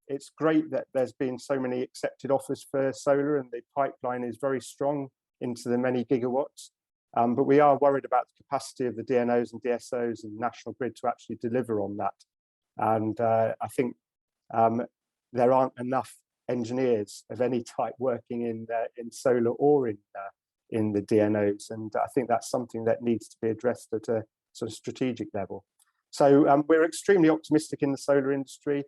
it's great that there's been so many accepted offers for solar, and the pipeline is very strong into the many gigawatts. But we are worried about the capacity of the DNOs and DSOs and National Grid to actually deliver on that. And I think there aren't enough engineers of any type working in solar or in the DNOs. And I think that's something that needs to be addressed at a sort of strategic level. So we're extremely optimistic in the solar industry.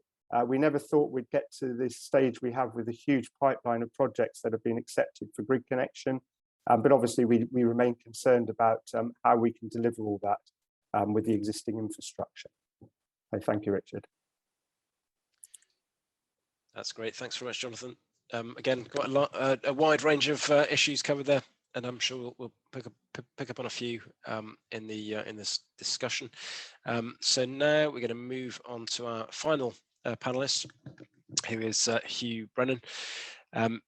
We never thought we'd get to this stage we have with a huge pipeline of projects that have been accepted for grid connection. But obviously we remain concerned about how we can deliver all that with the existing infrastructure. So thank you, Richard. That's great. Thanks very much, Jonathan. Again, quite a wide range of issues covered there, and I'm sure we'll pick up on a few in this discussion. So now we're going to move on to our final panelist, who is Hugh Brennan.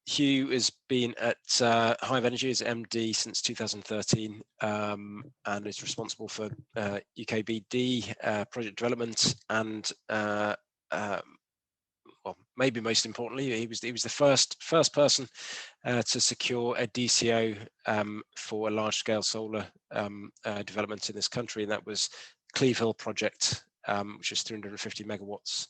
Hugh has been at Hive Energy as MD since 2013 and is responsible for UK BD project development and well, maybe most importantly, he was the first person to secure a DCO for a large-scale solar development in this country, and that was Cleve Hill project, which is 350 megawatts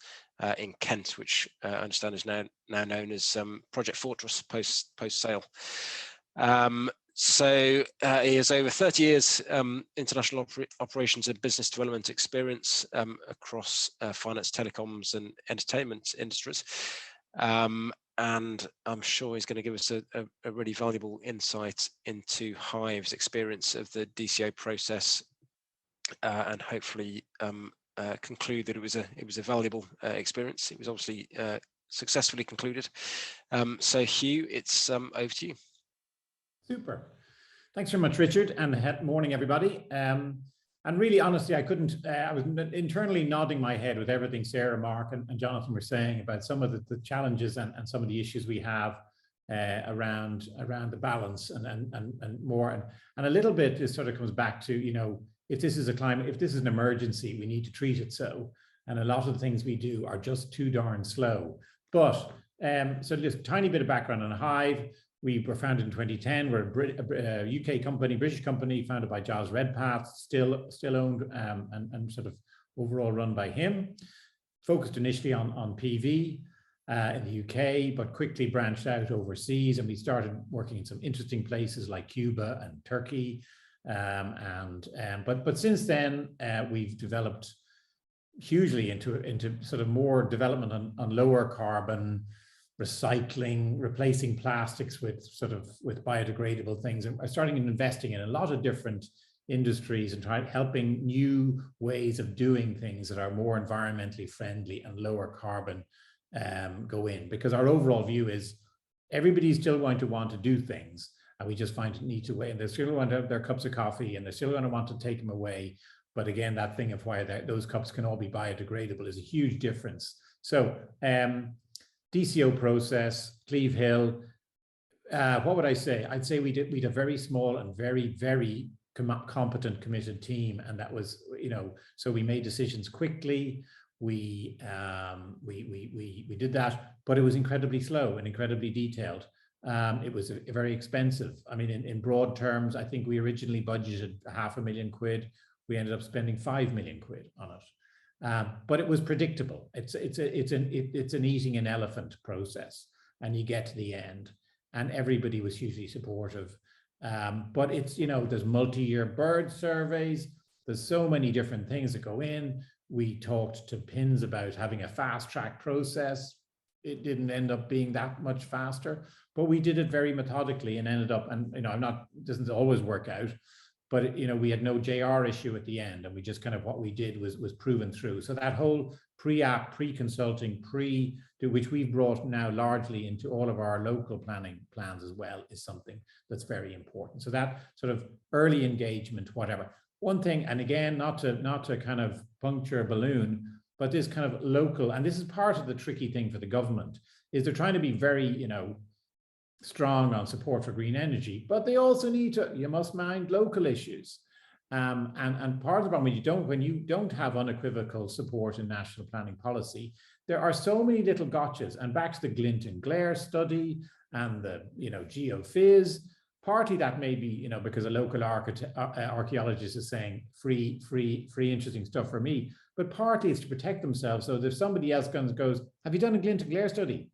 in Kent, which I understand is now known as Project Fortress post-sale. So he has over 30 years international operations and business development experience across finance, telecoms and entertainment industries. And I'm sure he's going to give us a really valuable insight into Hive's experience of the DCO process and hopefully conclude that it was a valuable experience. It was obviously successfully concluded. So Hugh, it's over to you. Super. Thanks very much, Richard, and morning, everybody. And really, honestly, I was internally nodding my head with everything Sarah, Mark, and Jonathan were saying about some of the challenges and some of the issues we have around the balance and more. And a little bit, it sort of comes back to, if this is an emergency, we need to treat it so. And a lot of the things we do are just too darn slow. But so just a tiny bit of background on Hive. We were founded in 2010. We're a UK company, British company, founded by Giles Redpath, still owned and sort of overall run by him. Focused initially on PV in the UK, but quickly branched out overseas, and we started working in some interesting places like Cuba and Turkey. But since then, we've developed hugely into sort of more development on lower carbon, recycling, replacing plastics with biodegradable things, and starting investing in a lot of different industries and helping new ways of doing things that are more environmentally friendly and lower carbon go in, because our overall view is everybody's still going to want to do things, and we just find it need to wait, and they're still going to have their cups of coffee and they're still going to want to take them away. But again, that thing of why those cups can all be biodegradable is a huge difference. So DCO Process, Cleve Hill, what would I say? I'd say we had a very small and very, very competent, committed team, and that was, so we made decisions quickly. We did that, but it was incredibly slow and incredibly detailed. It was very expensive. I mean, in broad terms, I think we originally budgeted £500,000. We ended up spending £5 million on it, but it was predictable. It's an eating an elephant process, and you get to the end, and everybody was hugely supportive. But it's, there's multi-year bird surveys. There's so many different things that go in. We talked to PINS about having a fast track process. It didn't end up being that much faster, but we did it very methodically and ended up, and doesn't always work out, but we had no JR issue at the end, and we just kind of, what we did was proven through. So that whole pre-app, pre-consulting, which we've brought now largely into all of our local planning plans as well, is something that's very important. So that sort of early engagement, whatever. One thing, and again, not to kind of puncture a balloon, but this kind of local, and this is part of the tricky thing for the government, is they're trying to be very, strong on support for green energy, but they also need to, you must mind local issues. And part of the problem, when you don't have unequivocal support in national planning policy, there are so many little gotchas. And back to the glint and glare study and the geophys, partly that may be because a local archaeologist is saying free interesting stuff for me, but partly it's to protect themselves. So if somebody else goes, have you done a glint and glare study?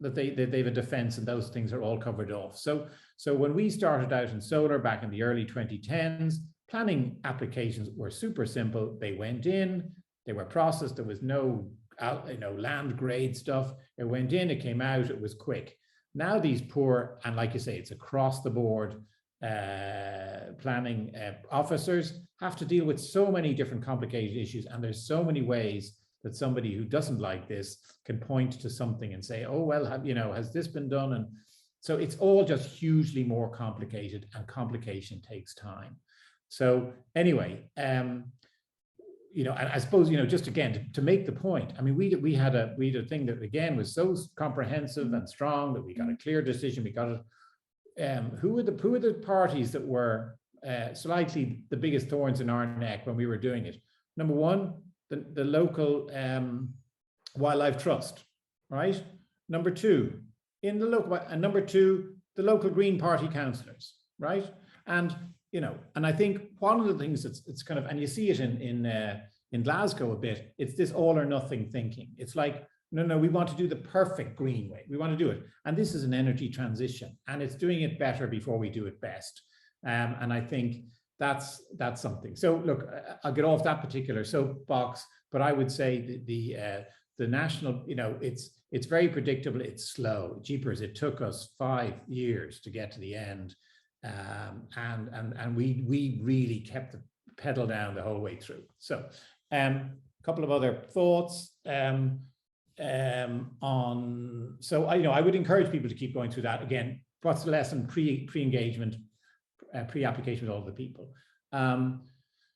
That they have a defense, and those things are all covered off. So when we started out in solar back in the early 2010s, planning applications were super simple. They went in, they were processed. There was no land grade stuff. It went in, it came out, it was quick. Now these poor, and like you say, it's across the board, planning officers have to deal with so many different complicated issues, and there's so many ways that somebody who doesn't like this can point to something and say, oh, well, has this been done? And so it's all just hugely more complicated, and complication takes time. So anyway, and I suppose, just again, to make the point, I mean, we had a thing that again was so comprehensive and strong that we got a clear decision. We got it. Who were the parties that were slightly the biggest thorns in our neck when we were doing it? Number one, the local wildlife trust, right? Number two, the local Green Party councillors, right? And and I think one of the things it's kind of, and you see it in Glasgow a bit, it's this all or nothing thinking. It's like, no, we want to do the perfect green way. We want to do it, and this is an energy transition, and it's doing it better before we do it best. And I think that's something. So look, I'll get off that particular soapbox, but I would say the national, it's very predictable. It's slow. Jeepers, it took us 5 years to get to the end, and we really kept the pedal down the whole way through. So a couple of other thoughts on. So I would encourage people to keep going through that again. What's the lesson? Pre-engagement. Pre-application with all the people.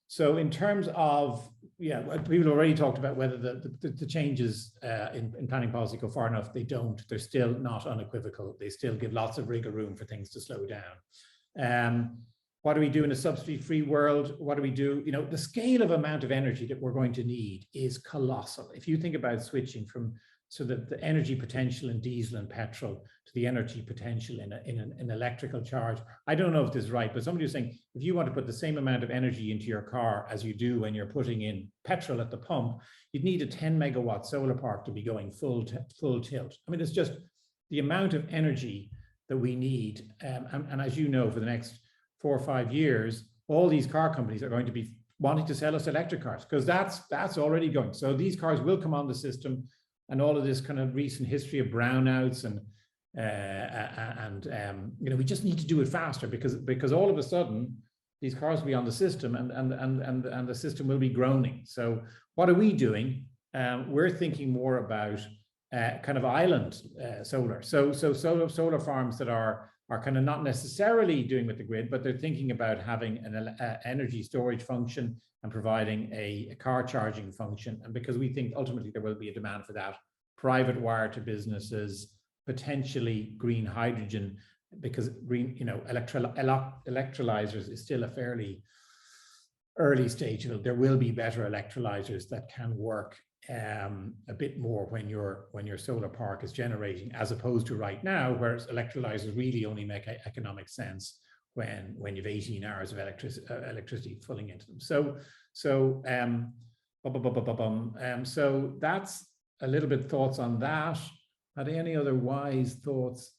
So in terms of, people already talked about whether the changes in planning policy go far enough. They don't. They're still not unequivocal. They still give lots of wriggle room for things to slow down. what do we do in a subsidy-free world? What do we do? You know, the scale of amount of energy that we're going to need is colossal. If you think about switching from the energy potential in diesel and petrol to the energy potential in an electrical charge. I don't know if this is right, but somebody was saying, if you want to put the same amount of energy into your car as you do when you're putting in petrol at the pump, you'd need a 10 megawatt solar park to be going full tilt. I mean, it's just the amount of energy that we need. And as you know, for the next 4 or 5 years, all these car companies are going to be wanting to sell us electric cars, because that's already going. So these cars will come on the system, and all of this kind of recent history of brownouts and you know, we just need to do it faster, because all of a sudden these cars will be on the system, and the system will be groaning. So what are we doing? We're thinking more about kind of island solar. So solar farms that are kind of not necessarily doing with the grid, but they're thinking about having an energy storage function and providing a car charging function. And because we think ultimately there will be a demand for that, private wire to businesses, potentially green hydrogen, because green, you know, electrolyzers is still a fairly early stage. There will be better electrolyzers that can work a bit more when your solar park is generating, as opposed to right now, whereas electrolyzers really only make economic sense when you have 18 hours of electricity flowing into them. So that's a little bit thoughts on that. Are there any other wise thoughts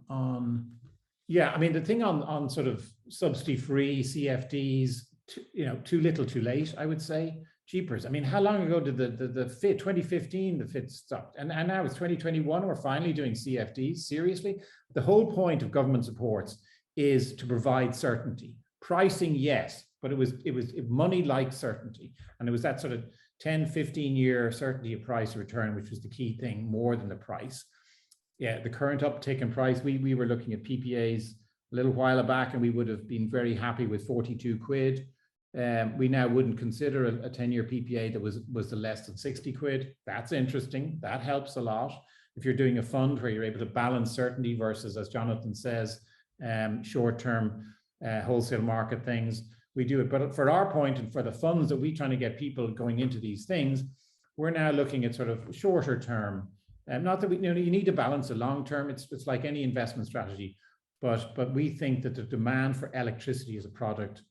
on? Yeah, I mean, the thing on sort of subsidy-free CFDs, you know, too little, too late, I would say. Jeepers. I mean, how long ago did the FIT, 2015, the FIT stopped? And now it's 2021, we're finally doing CFDs, seriously? The whole point of government supports is to provide certainty. Pricing, yes, but it was money-like certainty. And it was that sort of 10, 15-year certainty of price return, which was the key thing, more than the price. Yeah, the current uptick in price, we were looking at PPAs a little while back, and we would have been very happy with 42 quid. We now wouldn't consider a 10-year PPA that was the less than 60 quid. That's interesting. That helps a lot. If you're doing a fund where you're able to balance certainty versus, as Jonathan says, short-term wholesale market things, we do it. But for our point, and for the funds that we're trying to get people going into these things, we're now looking at sort of shorter term. Not that you need to balance the long term. It's like any investment strategy. But we think that the demand for electricity as a product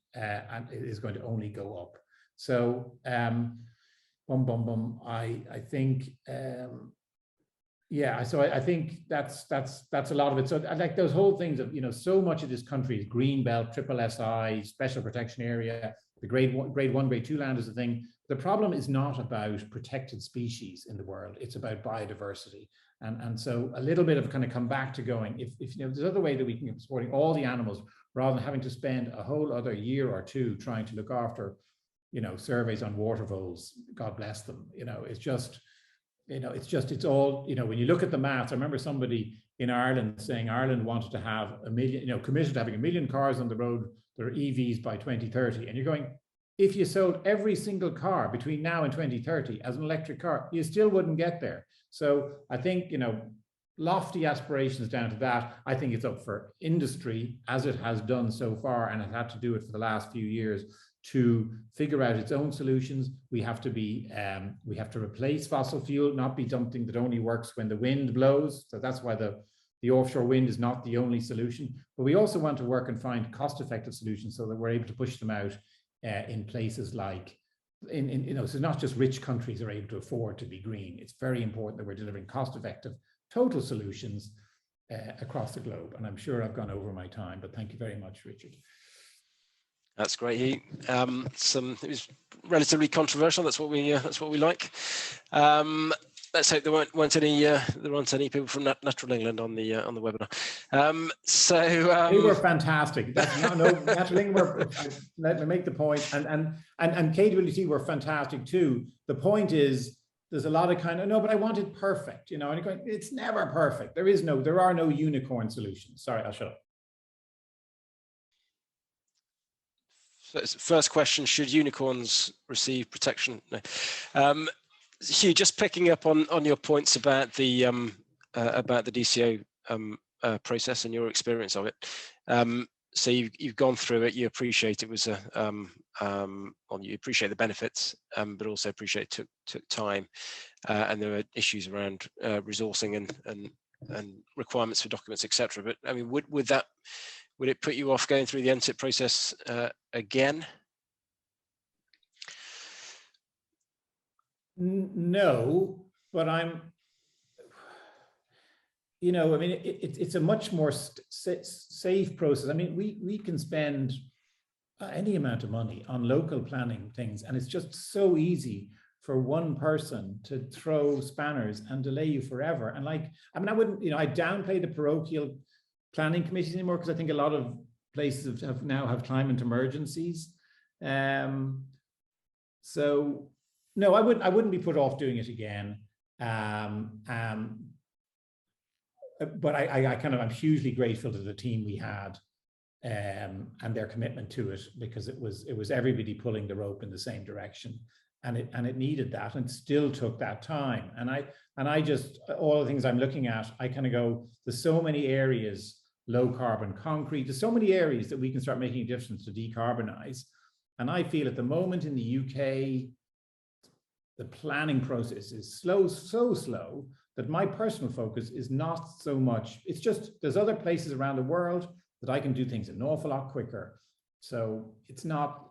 is going to only go up. So I think yeah. So I think that's a lot of it. So I like those whole things of, you know, so much of this country is green belt, triple SI, special protection area. The grade 1, grade 2 land is a thing. The problem is not about protected species in the world. It's about biodiversity. And so a little bit of kind of come back to going, if you know, there's other way that we can be supporting all the animals rather than having to spend a whole other year or two trying to look after, you know, surveys on water voles, God bless them. You know, it's just, you know, it's all, you know, when you look at the maths, I remember somebody in Ireland saying Ireland wanted to have 1 million, you know, committed to having 1 million cars on the road that are EVs by 2030. And you're going, if you sold every single car between now and 2030 as an electric car, you still wouldn't get there. So I think, you know, lofty aspirations down to that. I think it's up for industry, as it has done so far, and it had to do it for the last few years, to figure out its own solutions. We have to replace fossil fuel, not be something that only works when the wind blows. So that's why the offshore wind is not the only solution. But we also want to work and find cost-effective solutions so that we're able to push them out in places like, you know, so not just rich countries are able to afford to be green. It's very important that we're delivering cost-effective total solutions across the globe. And I'm sure I've gone over my time, but thank you very much, Richard. That's great, Hugh. It was relatively controversial. That's what we like. Let's hope there weren't any people from Natural England on the webinar. They were fantastic. Natural England. Let me make the point, and KWT were fantastic too. The point is, there's a lot of kind of, no, but I want it perfect, you know, and you're going, it's never perfect. There are no unicorn solutions. Sorry, I'll shut up. So first question, should unicorns receive protection? No. Hugh, just picking up on your points about the DCO process and your experience of it. so you've gone through it. You appreciate it was a well, you appreciate the benefits, but also appreciate it took time, and there were issues around resourcing and requirements for documents, etc. But I mean, would it put you off going through the NTIP process again? No, but you know, I mean, it's a much more safe process. I mean, we can spend any amount of money on local planning things, and it's just so easy for one person to throw spanners and delay you forever. And like, I mean, I wouldn't, you know, I downplay the parochial planning committees anymore, because I think a lot of places now have climate emergencies. So no, I wouldn't be put off doing it again. But I'm hugely grateful to the team we had, and their commitment to it, because it was everybody pulling the rope in the same direction, and it needed that, and still took that time. And I just, all the things I'm looking at, I kind of go, there's so many areas, low carbon concrete, there's so many areas that we can start making a difference to decarbonize. And I feel at the moment in the UK, the planning process is so slow that my personal focus is not so much, it's just, there's other places around the world that I can do things an awful lot quicker. So it's not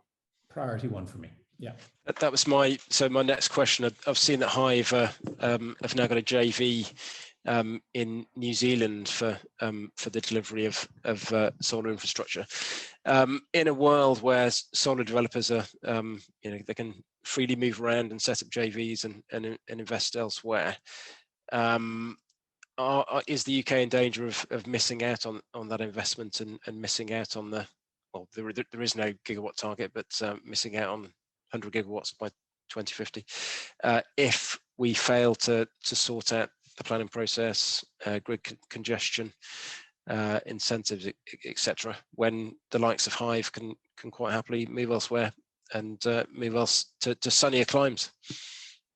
priority one for me. Yeah. That was my next question. I've seen that Hive have now got a JV in New Zealand for the delivery of solar infrastructure. In a world where solar developers are, you know, they can freely move around and set up JVs and invest elsewhere. Is the UK in danger of missing out on that investment and missing out on the, well, there is no gigawatt target, but missing out on 100 gigawatts by 2050 if we fail to sort out the planning process, grid congestion, incentives, etc., when the likes of Hive can quite happily move elsewhere and move us to sunnier climes?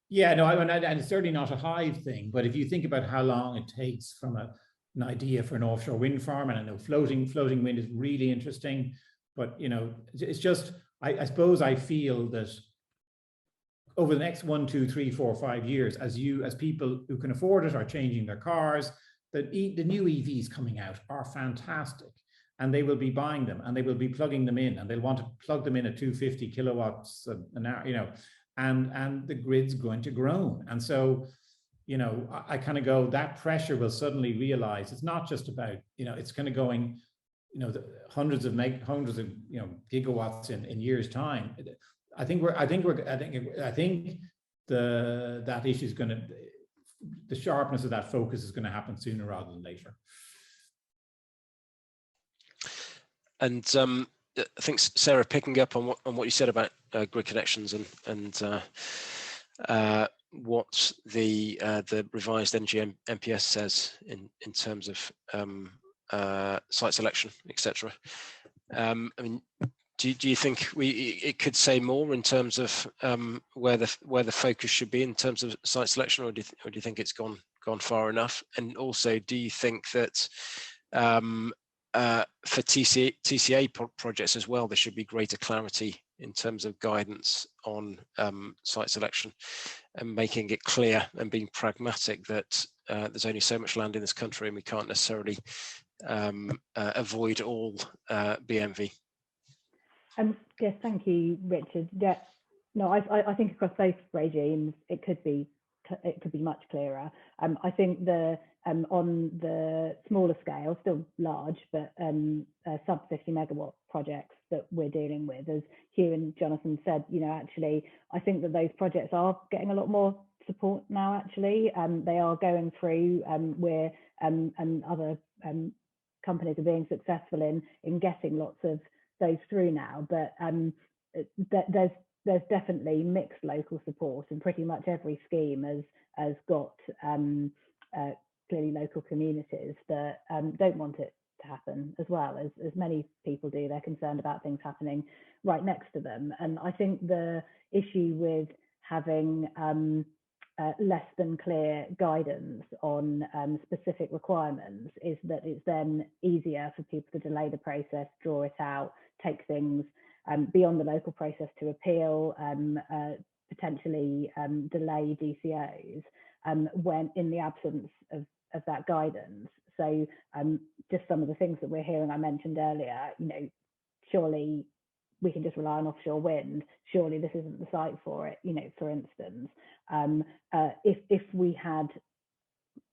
Yeah, no, and it's certainly not a Hive thing, but if you think about how long it takes from an idea for an offshore wind farm, and I know floating wind is really interesting, but you know, it's just, I suppose I feel that over the next 1, 2, 3, 4, 5 years, as people who can afford it are changing their cars, the new EVs coming out are fantastic, and they will be buying them and they will be plugging them in, and they'll want to plug them in at 250 kilowatts an hour, you know, and the grid's going to groan. And so, you know, I kind of go, that pressure will suddenly realize it's not just about, you know, it's kind of going, you know, hundreds of you know, gigawatts in years time. I think that issue is going to, the sharpness of that focus is going to happen sooner rather than later. And I think, Sarah, picking up on what you said about grid connections and what the revised energy MPS says in terms of site selection, etc. I mean, do you think it could say more in terms of where the focus should be in terms of site selection, or do you think it's gone far enough? And also, do you think that for TCA projects as well, there should be greater clarity in terms of guidance on site selection, and making it clear and being pragmatic that there's only so much land in this country and we can't necessarily avoid all BMV? Yes, thank you, Richard. Yeah, no, I think across both regimes it could be much clearer. I think on the smaller scale, still large, but sub 50 megawatt projects that we're dealing with, as Hugh and Jonathan said, you know, actually, I think that those projects are getting a lot more support now. Actually, they are going through and other companies are being successful in getting lots of those through now. But there's definitely mixed local support, and pretty much every scheme has got clearly local communities that don't want it to happen as well, as many people do. They're concerned about things happening right next to them. And I think the issue with having less than clear guidance on specific requirements is that it's then easier for people to delay the process, draw it out, take things beyond the local process to appeal, potentially delay DCOs when in the absence of that guidance. So just some of the things that we're hearing, I mentioned earlier, surely we can just rely on offshore wind. Surely this isn't the site for it, for instance. If we had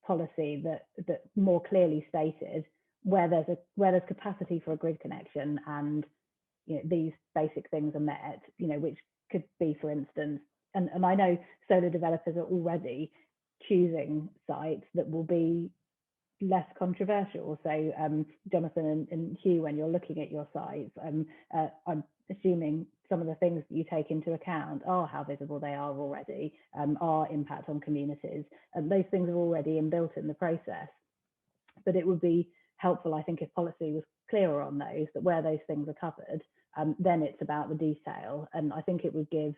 policy that more clearly stated where there's capacity for a grid connection and these basic things are met, which could be, for instance, and I know solar developers are already choosing sites that will be less controversial. So Jonathan and Hugh, when you're looking at your sites, I'm assuming some of the things that you take into account are how visible they are already, our impact on communities, and those things are already inbuilt in the process. But it would be helpful, I think, if policy was clearer on those, that where those things are covered, then it's about the detail. And I think it would give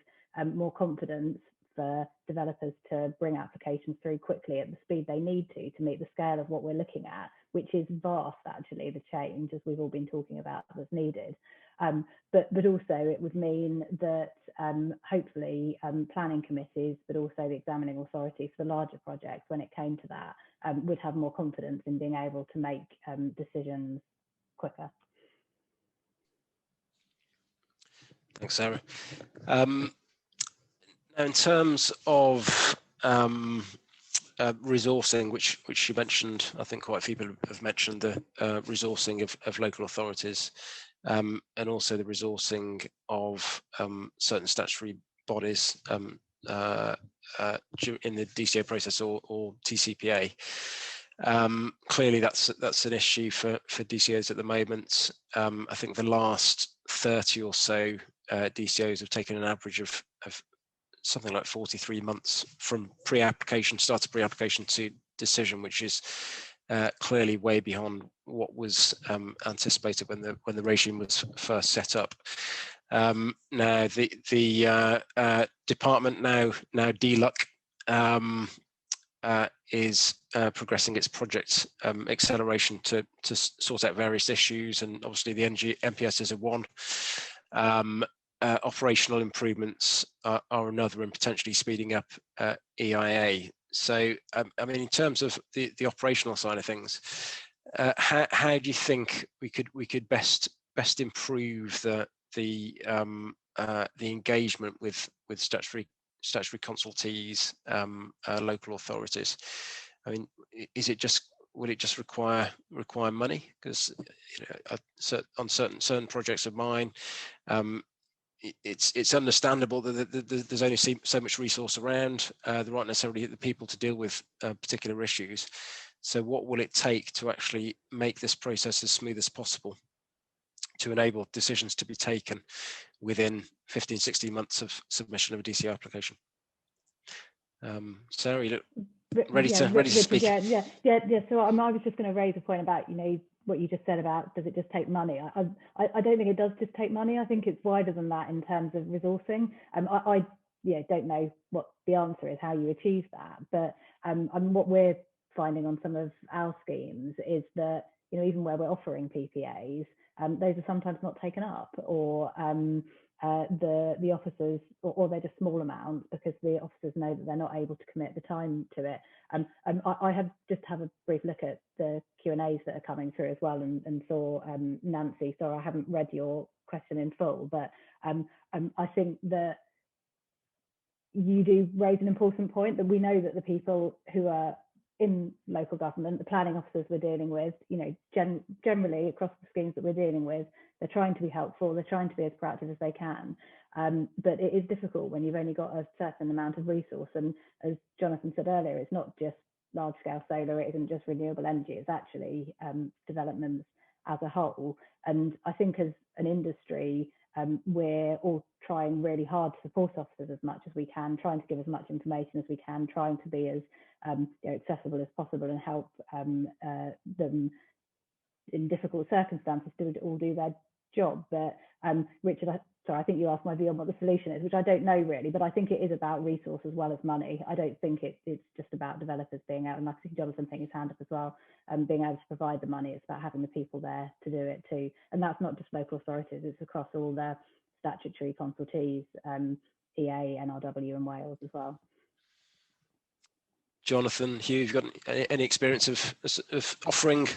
more confidence for developers to bring applications through quickly at the speed they need to meet the scale of what we're looking at, which is vast, actually, the change, as we've all been talking about, that's needed. But also it would mean that hopefully planning committees, but also the examining authorities for the larger projects, when it came to that, would have more confidence in being able to make decisions quicker. Thanks, Sarah. Now, in terms of resourcing, which you mentioned, I think quite a few people have mentioned the resourcing of local authorities, and also the resourcing of certain statutory bodies in the DCO process or TCPA. Clearly, that's an issue for DCOs at the moment. I think the last 30 or so DCOs have taken an average of something like 43 months from start of pre-application to decision, which is clearly way beyond what was anticipated when the regime was first set up. Now the department, now DLUC, is progressing its project acceleration to sort out various issues, and obviously the MPS is a one. Operational improvements are another, and potentially speeding up EIA. So, I mean, in terms of the operational side of things, how do you think we could best improve the engagement with statutory consultees, local authorities? I mean, will it just require money? Because on certain projects of mine, it's understandable that there's only so much resource around. There aren't necessarily the people to deal with particular issues. So what will it take to actually make this process as smooth as possible to enable decisions to be taken within 15-16 months of submission of a DCO application? Sarah, you look ready to speak. Yeah. So I was just going to raise a point about what you just said about, does it just take money? I don't think it does just take money. I think it's wider than that in terms of resourcing. I don't know what the answer is, how you achieve that, but what we're finding on some of our schemes is that even where we're offering PPAs, those are sometimes not taken up, or the officers, or they're just small amounts because the officers know that they're not able to commit the time to it. I have a brief look at the Q&As that are coming through as well, and saw Nancy. Sorry, I haven't read your question in full, but I think that you do raise an important point, that we know that the people who are in local government, the planning officers we're dealing with, generally across the schemes that we're dealing with, they're trying to be helpful, they're trying to be as proactive as they can. But it is difficult when you've only got a certain amount of resource. And as Jonathan said earlier, it's not just large scale solar, it isn't just renewable energy, it's actually developments as a whole. And I think as an industry, we're all trying really hard to support officers as much as we can, trying to give as much information as we can, trying to be as accessible as possible, and help them in difficult circumstances to all do their job. But Richard, I think you asked my view on what the solution is, which I don't know really, but I think it is about resource as well as money. I don't think it's just about developers being out, and I think Jonathan putting his hand up as well, being able to provide the money. It's about having the people there to do it too. And that's not just local authorities, it's across all the statutory consultees, EA, NRW and Wales as well. Jonathan, Hugh, you've got any experience of offering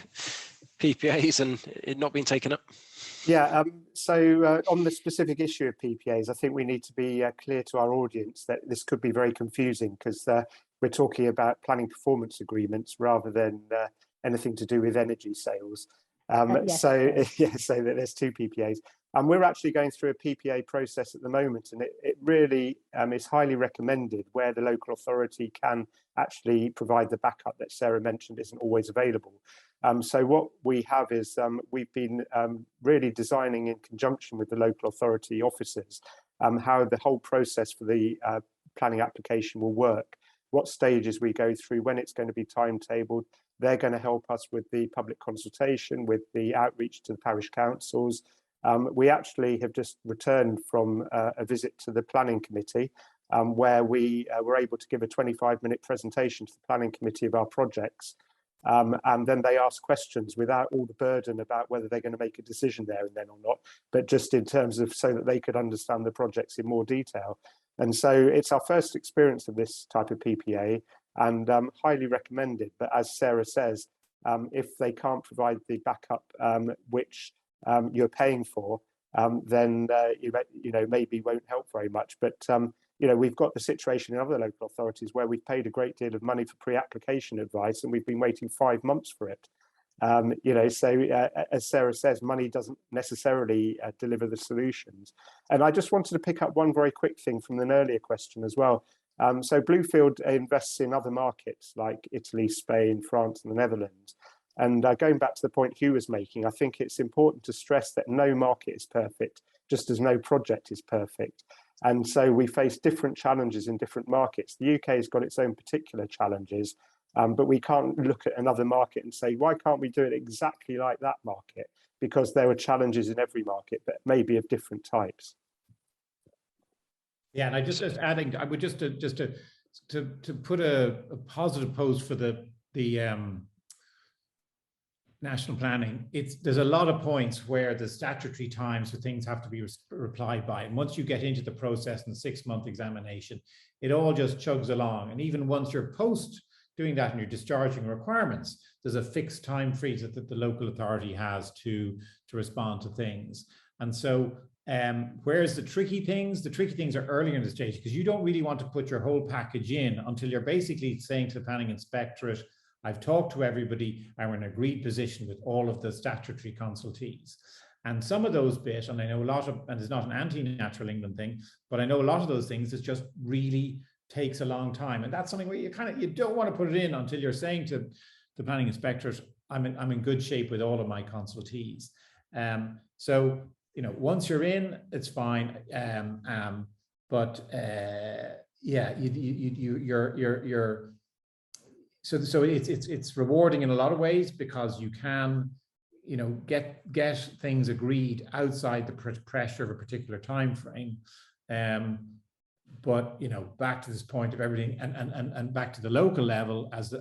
PPAs and it not being taken up? Yeah, so on the specific issue of PPAs, I think we need to be clear to our audience that this could be very confusing because we're talking about planning performance agreements rather than anything to do with energy sales. Yes. So that there's two PPAs. And we're actually going through a PPA process at the moment, and it really is highly recommended where the local authority can actually provide the backup that Sarah mentioned isn't always available. So what we have is we've been really designing in conjunction with the local authority officers how the whole process for the planning application will work, what stages we go through, when it's going to be timetabled. They're going to help us with the public consultation, with the outreach to the parish councils. We actually have just returned from a visit to the planning committee where we were able to give a 25-minute presentation to the planning committee of our projects. And then they ask questions without all the burden about whether they're going to make a decision there and then or not, but just in terms of so that they could understand the projects in more detail. And so it's our first experience of this type of PPA and highly recommended. But as Sarah says, if they can't provide the backup which you're paying for, then maybe won't help very much. But we've got the situation in other local authorities where we've paid a great deal of money for pre-application advice and we've been waiting 5 months for it. So as Sarah says, money doesn't necessarily deliver the solutions. And I just wanted to pick up one very quick thing from an earlier question as well. So Bluefield invests in other markets like Italy, Spain, France and the Netherlands. And going back to the point Hugh was making, I think it's important to stress that no market is perfect, just as no project is perfect. And so we face different challenges in different markets. The UK has got its own particular challenges, but we can't look at another market and say, why can't we do it exactly like that market? Because there are challenges in every market, but maybe of different types. Yeah, and I just adding, I would just to put a positive post for the national planning. There's a lot of points where the statutory times for things have to be replied by, and once you get into the process and the 6-month examination, it all just chugs along. And even once you're post doing that and you're discharging requirements, there's a fixed time freeze that the local authority has to respond to things. And so whereas the tricky things are earlier in the stage, because you don't really want to put your whole package in until you're basically saying to the planning inspectorate, I've talked to everybody, I'm in an agreed position with all of the statutory consultees. And some of those bits, and I know a lot of, and it's not an anti-natural England thing, but I know a lot of those things, it just really takes a long time. And that's something where you don't want to put it in until you're saying to the planning inspectors, I'm in good shape with all of my consultees. So, once you're in, it's fine. So it's rewarding in a lot of ways because you can, get things agreed outside the pressure of a particular time frame. But back to this point of everything, and back to the local level, as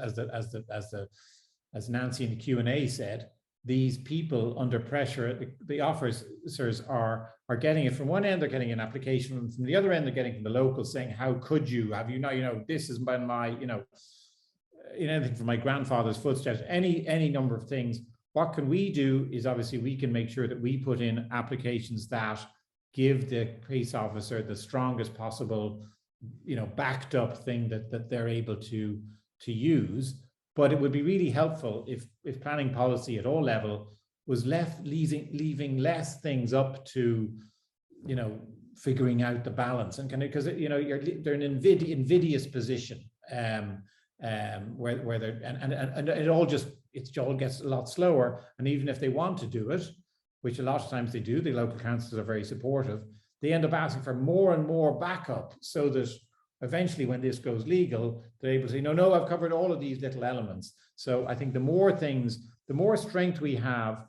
Nancy in the Q&A said, these people under pressure, the officers are getting it from one end, they're getting an application, and from the other end, they're getting from the local saying, how could you have, this has been my, anything from my grandfather's footsteps, any number of things. What can we do is obviously we can make sure that we put in applications that give the police officer the strongest possible, backed up thing that they're able to use. But it would be really helpful if planning policy at all level was leaving less things up to, figuring out the balance, and because they're in an invidious position where they're and it all gets a lot slower. And even if they want to do it, which a lot of times they do, the local councils are very supportive, they end up asking for more and more backup, so that eventually when this goes legal, they're able to say, no, I've covered all of these little elements. So I think the more strength we have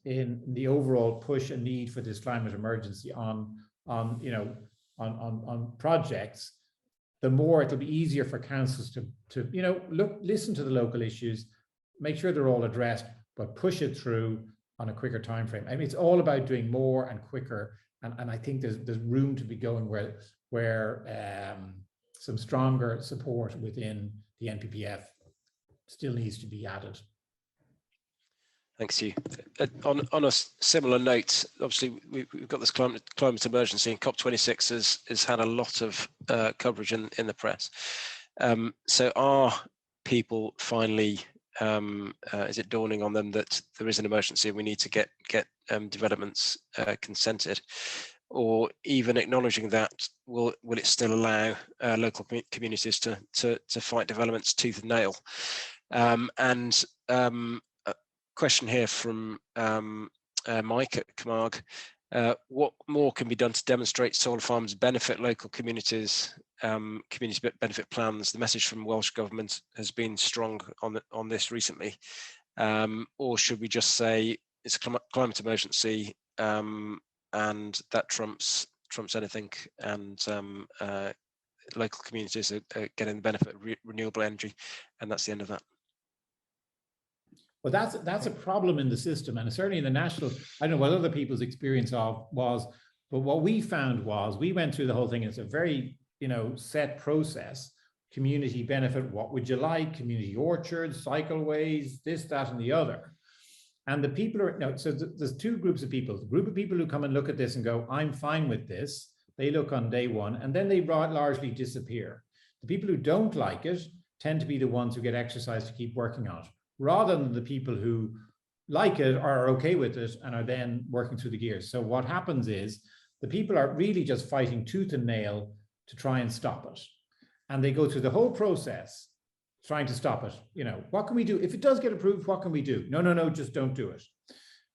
in the overall push and need for this climate emergency on projects, the more it'll be easier for councils to listen to the local issues, make sure they're all addressed, but push it through on a quicker time frame. I mean, it's all about doing more and quicker, and I think there's room to be going where some stronger support within the NPPF still needs to be added. Thanks, Hugh. On a similar note, obviously we've got this climate emergency, and COP26 has had a lot of coverage in the press. So are people finally, is it dawning on them that there is an emergency and we need to get developments consented? Or even acknowledging that, will it still allow local communities to fight developments tooth and nail? Question here from Mike at Camargue. What more can be done to demonstrate solar farms benefit local communities, community benefit plans? The message from Welsh Government has been strong on this recently. Or should we just say it's a climate emergency and that trumps anything, and local communities are getting the benefit of renewable energy, and that's the end of that? Well, that's a problem in the system, and certainly in the national, I don't know what other people's experience was, but what we found was we went through the whole thing. It's a very, set process. Community benefit, what would you like? Community orchards, cycleways, this, that, and the other. And the people so there's two groups of people. The group of people who come and look at this and go, I'm fine with this. They look on day one, and then they largely disappear. The people who don't like it tend to be the ones who get exercise to keep working on it, rather than the people who like it or are okay with it and are then working through the gears. So what happens is the people are really just fighting tooth and nail to try and stop it. And they go through the whole process trying to stop it. What can we do? If it does get approved, what can we do? No, just don't do it.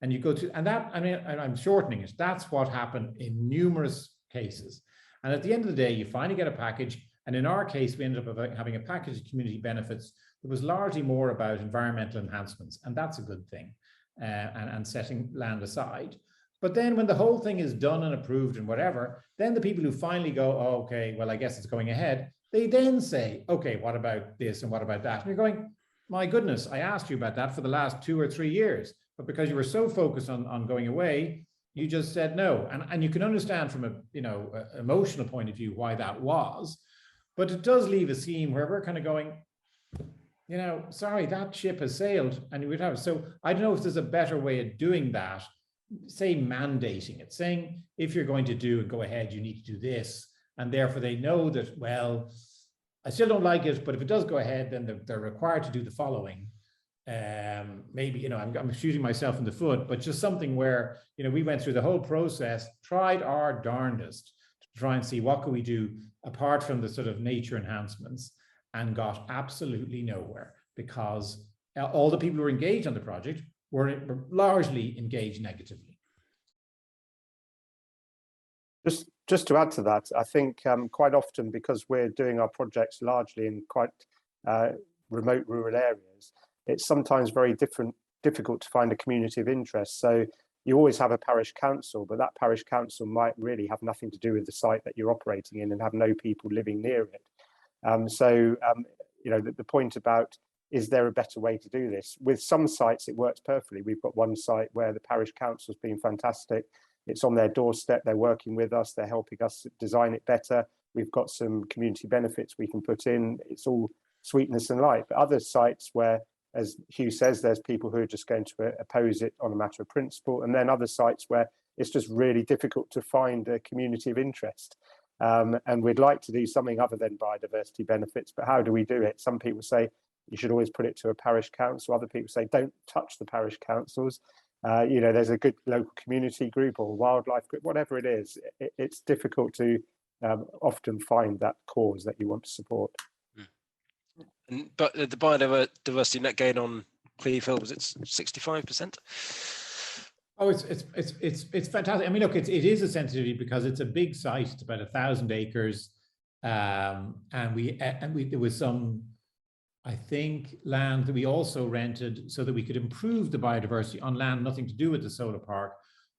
And you go to, and that, I mean, I'm shortening it. That's what happened in numerous cases. And at the end of the day, you finally get a package. And in our case, we ended up having a package of community benefits that was largely more about environmental enhancements. And that's a good thing, and setting land aside. But then when the whole thing is done and approved and whatever, then the people who finally go, oh, okay, well, I guess it's going ahead, they then say, okay, what about this and what about that? And you're going, my goodness, I asked you about that for the last 2 or 3 years, but because you were so focused on going away, you just said no. And you can understand from a emotional point of view why that was, but it does leave a scheme where we're kind of going, sorry, that ship has sailed, and you would have. So I don't know if there's a better way of doing that, say mandating it, saying if you're going to do and go ahead, you need to do this. And therefore they know that, well, I still don't like it, but if it does go ahead, then they're required to do the following. Maybe, I'm shooting myself in the foot, but just something where, we went through the whole process, tried our darndest to try and see what could we do apart from the sort of nature enhancements, and got absolutely nowhere, because all the people who were engaged on the project were largely engaged negatively. Just to add to that, I think quite often, because we're doing our projects largely in quite remote rural areas, it's sometimes very difficult to find a community of interest. So you always have a parish council, but that parish council might really have nothing to do with the site that you're operating in and have no people living near it. The point about, is there a better way to do this? With some sites, it works perfectly. We've got one site where the parish council's been fantastic. It's on their doorstep. They're working with us. They're helping us design it better. We've got some community benefits we can put in. It's all sweetness and light. But other sites where, as Hugh says, there's people who are just going to oppose it on a matter of principle. And then other sites where it's just really difficult to find a community of interest. And we'd like to do something other than biodiversity benefits, but how do we do it? Some people say you should always put it to a parish council. Other people say don't touch the parish councils. There's a good local community group or wildlife group, whatever it is. It's difficult to often find that cause that you want to support. But the biodiversity net gain on Clevehill, was it 65%? Oh, it's fantastic. I mean, look, it is a sensitivity because it's a big site. It's about 1,000 acres, and there was some, I think land that we also rented so that we could improve the biodiversity on land nothing to do with the solar park.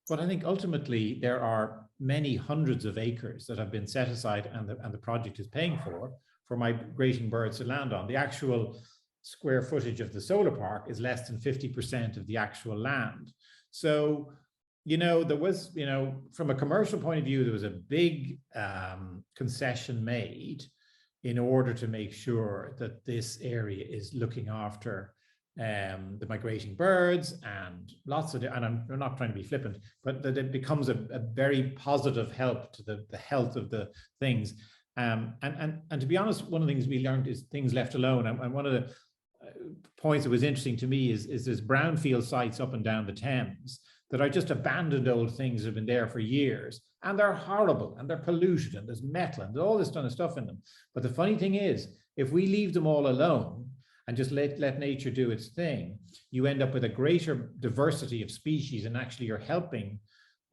But I think ultimately there are many hundreds of acres that have been set aside and the project is paying for migrating birds to land on. The actual square footage of the solar park is less than 50% of the actual land. So, you know, there was, you know, from a commercial point of view, there was a big concession made in order to make sure that this area is looking after the migrating birds and lots of, and I'm not trying to be flippant, but that it becomes a very positive help to the health of the things. And to be honest, one of the things we learned is things left alone. And one of the points that was interesting to me is there's brownfield sites up and down the Thames that are just abandoned old things that have been there for years, and they're horrible and they're polluted and there's metal and all this kind of stuff in them. But the funny thing is, if we leave them all alone and just let nature do its thing, you end up with a greater diversity of species, and actually you're helping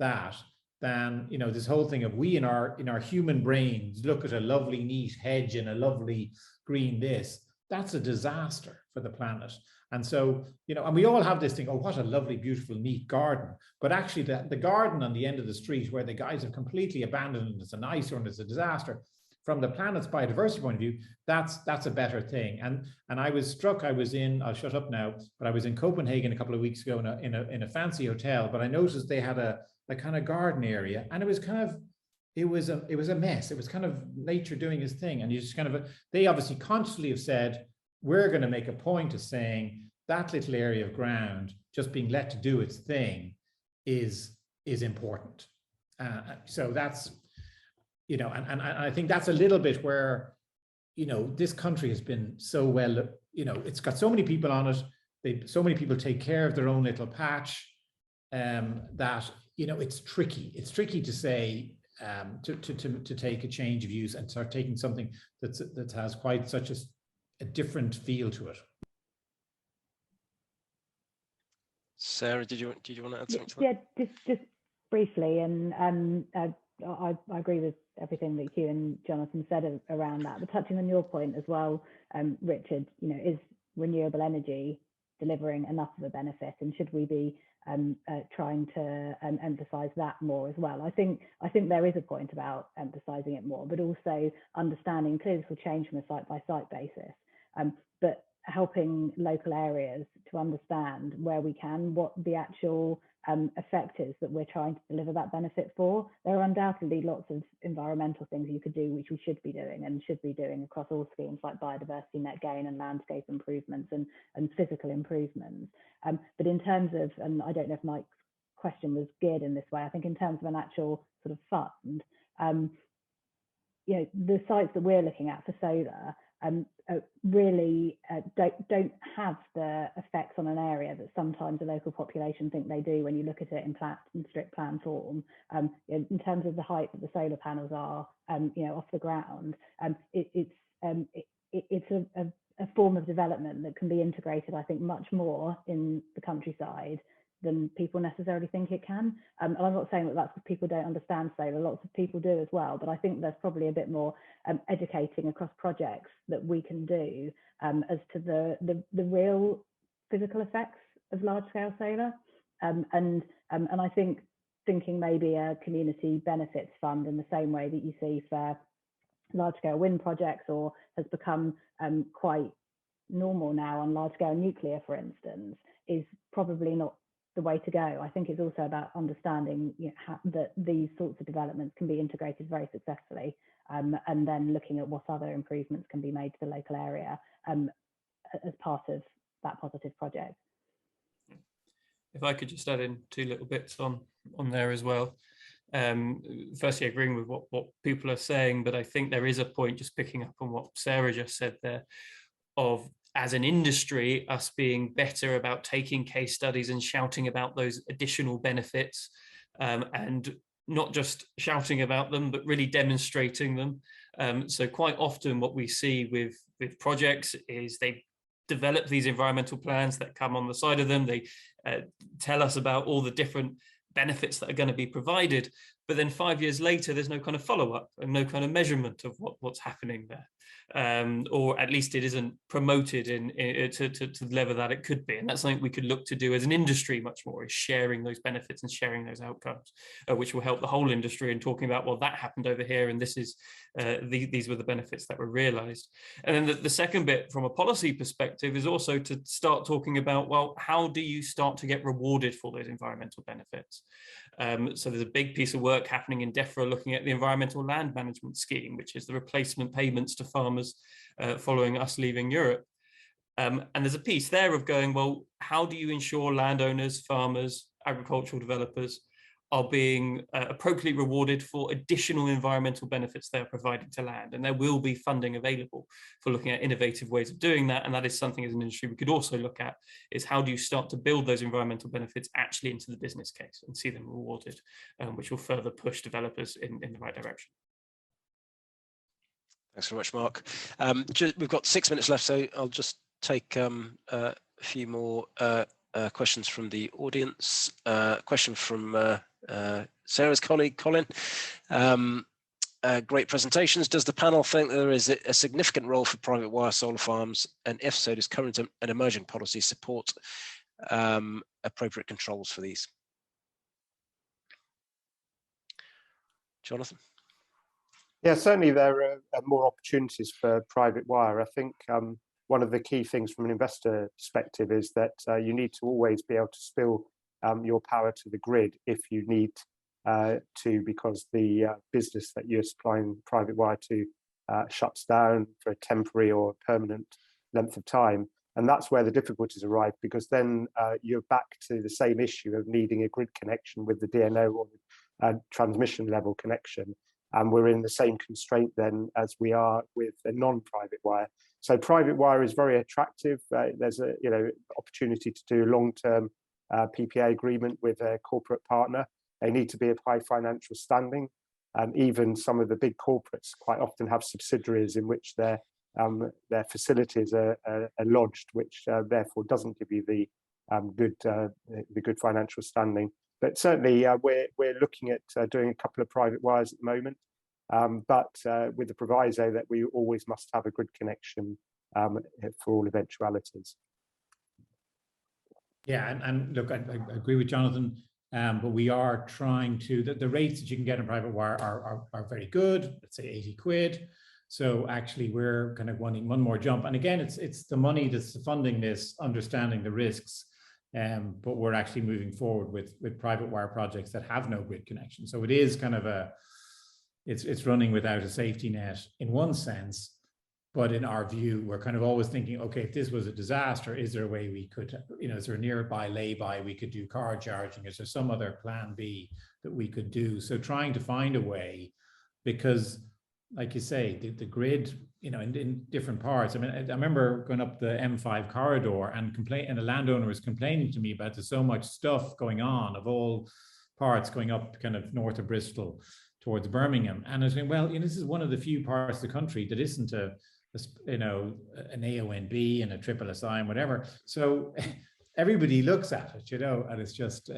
that than, you know, this whole thing of we in our human brains look at a lovely neat hedge and a lovely green this. That's a disaster for the planet. And so, you know, and we all have this thing, oh, what a lovely, beautiful, neat garden. But actually the garden on the end of the street where the guys have completely abandoned and it's an eyesore and it's a disaster, from the planet's biodiversity point of view, that's a better thing. And I was struck, I'll shut up now, but I was in Copenhagen a couple of weeks ago in a fancy hotel, but I noticed they had a kind of garden area, and it was kind of, it was a mess. It was kind of nature doing its thing. And you just kind of, they obviously consciously have said, we're going to make a point of saying that little area of ground just being let to do its thing is important. So that's, you know, and I think that's a little bit where, you know, this country has been so well, you know, it's got so many people on it. So many people take care of their own little patch that, you know, it's tricky. It's tricky to say, to take a change of use and start taking something that has quite such a different feel to it. Sarah, did you want to add something to that? Yeah, just briefly, and I agree with everything that Hugh and Jonathan said around that. But touching on your point as well, Richard, you know, is renewable energy delivering enough of a benefit, and should we be trying to emphasize that more as well? I think there is a point about emphasizing it more, but also understanding clearly this will change from a site-by-site basis, but helping local areas to understand where we can, what the actual effect is that we're trying to deliver that benefit for. There are undoubtedly lots of environmental things you could do, which we should be doing and should be doing across all schemes, like biodiversity net gain and landscape improvements and physical improvements. But in terms of, and I don't know if Mike's question was geared in this way, I think in terms of an actual sort of fund, you know, the sites that we're looking at for solar really don't have the effects on an area that sometimes the local population think they do when you look at it in strict plan form. In terms of the height that the solar panels are, you know, off the ground, it's a form of development that can be integrated, I think, much more in the countryside than people necessarily think it can. And I'm not saying that that's because people don't understand solar, lots of people do as well, but I think there's probably a bit more educating across projects that we can do as to the real physical effects of large scale solar. And I think thinking maybe a community benefits fund in the same way that you see for large scale wind projects, or has become quite normal now on large scale nuclear, for instance, is probably not the way to go. I think it's also about understanding, you know, that these sorts of developments can be integrated very successfully, and then looking at what other improvements can be made to the local area as part of that positive project. If I could just add in two little bits on there as well. Firstly, agreeing with what people are saying, but I think there is a point, just picking up on what Sarah just said there, of as an industry, us being better about taking case studies and shouting about those additional benefits, and not just shouting about them, but really demonstrating them. So quite often what we see with projects is they develop these environmental plans that come on the side of them. They tell us about all the different benefits that are going to be provided, but then 5 years later, there's no kind of follow-up and no kind of measurement of what's happening there. Or at least it isn't promoted to the level that it could be. And that's something we could look to do as an industry much more, is sharing those benefits and sharing those outcomes, which will help the whole industry in talking about, well, that happened over here, and this is these were the benefits that were realized. And then the second bit from a policy perspective is also to start talking about, well, how do you start to get rewarded for those environmental benefits? So there's a big piece of work happening in DEFRA looking at the environmental land management scheme, which is the replacement payments to farmers following us leaving Europe. And there's a piece there of going, well, how do you ensure landowners, farmers, agricultural developers are being appropriately rewarded for additional environmental benefits they're providing to land? And there will be funding available for looking at innovative ways of doing that. And that is something as an industry we could also look at, is how do you start to build those environmental benefits actually into the business case and see them rewarded, which will further push developers in the right direction. Thanks very much, Mark. We've got 6 minutes left, so I'll just take a few more questions from the audience. Question from Sarah's colleague, Colin. Great presentations. Does the panel think there is a significant role for private wire solar farms? And if so, does current and emerging policy support appropriate controls for these? Jonathan? Yeah, certainly there are more opportunities for private wire. I think one of the key things from an investor perspective is that you need to always be able to spill your power to the grid if you need to, because the business that you're supplying private wire to shuts down for a temporary or permanent length of time. And that's where the difficulties arise, because then you're back to the same issue of needing a grid connection with the DNO or the transmission level connection. And we're in the same constraint then as we are with a non-private wire. So private wire is very attractive. There's a opportunity to do a long-term PPA agreement with a corporate partner. They need to be of high financial standing. Even some of the big corporates quite often have subsidiaries in which their facilities are lodged, which therefore doesn't give you the good financial standing. But certainly we're looking at doing a couple of private wires at the moment, but with the proviso that we always must have a grid connection for all eventualities. Yeah, and look, I agree with Jonathan, but we are trying to, the rates that you can get in private wire are very good, let's say 80 quid. So actually we're kind of wanting one more jump. And again, it's the money that's funding this, understanding the risks. But we're actually moving forward with private wire projects that have no grid connection. So it is kind of it's running without a safety net in one sense, but in our view, we're kind of always thinking, okay, if this was a disaster, is there a way we could, is there a nearby lay-by we could do car charging? Is there some other plan B that we could do? So trying to find a way, because like you say, the grid, in different parts. I mean, I remember going up the M5 corridor and a landowner was complaining to me about there's so much stuff going on of all parts going up kind of north of Bristol towards Birmingham. And I was saying, well, this is one of the few parts of the country that isn't an AONB and a triple SI and whatever. So everybody looks at it, and it's just,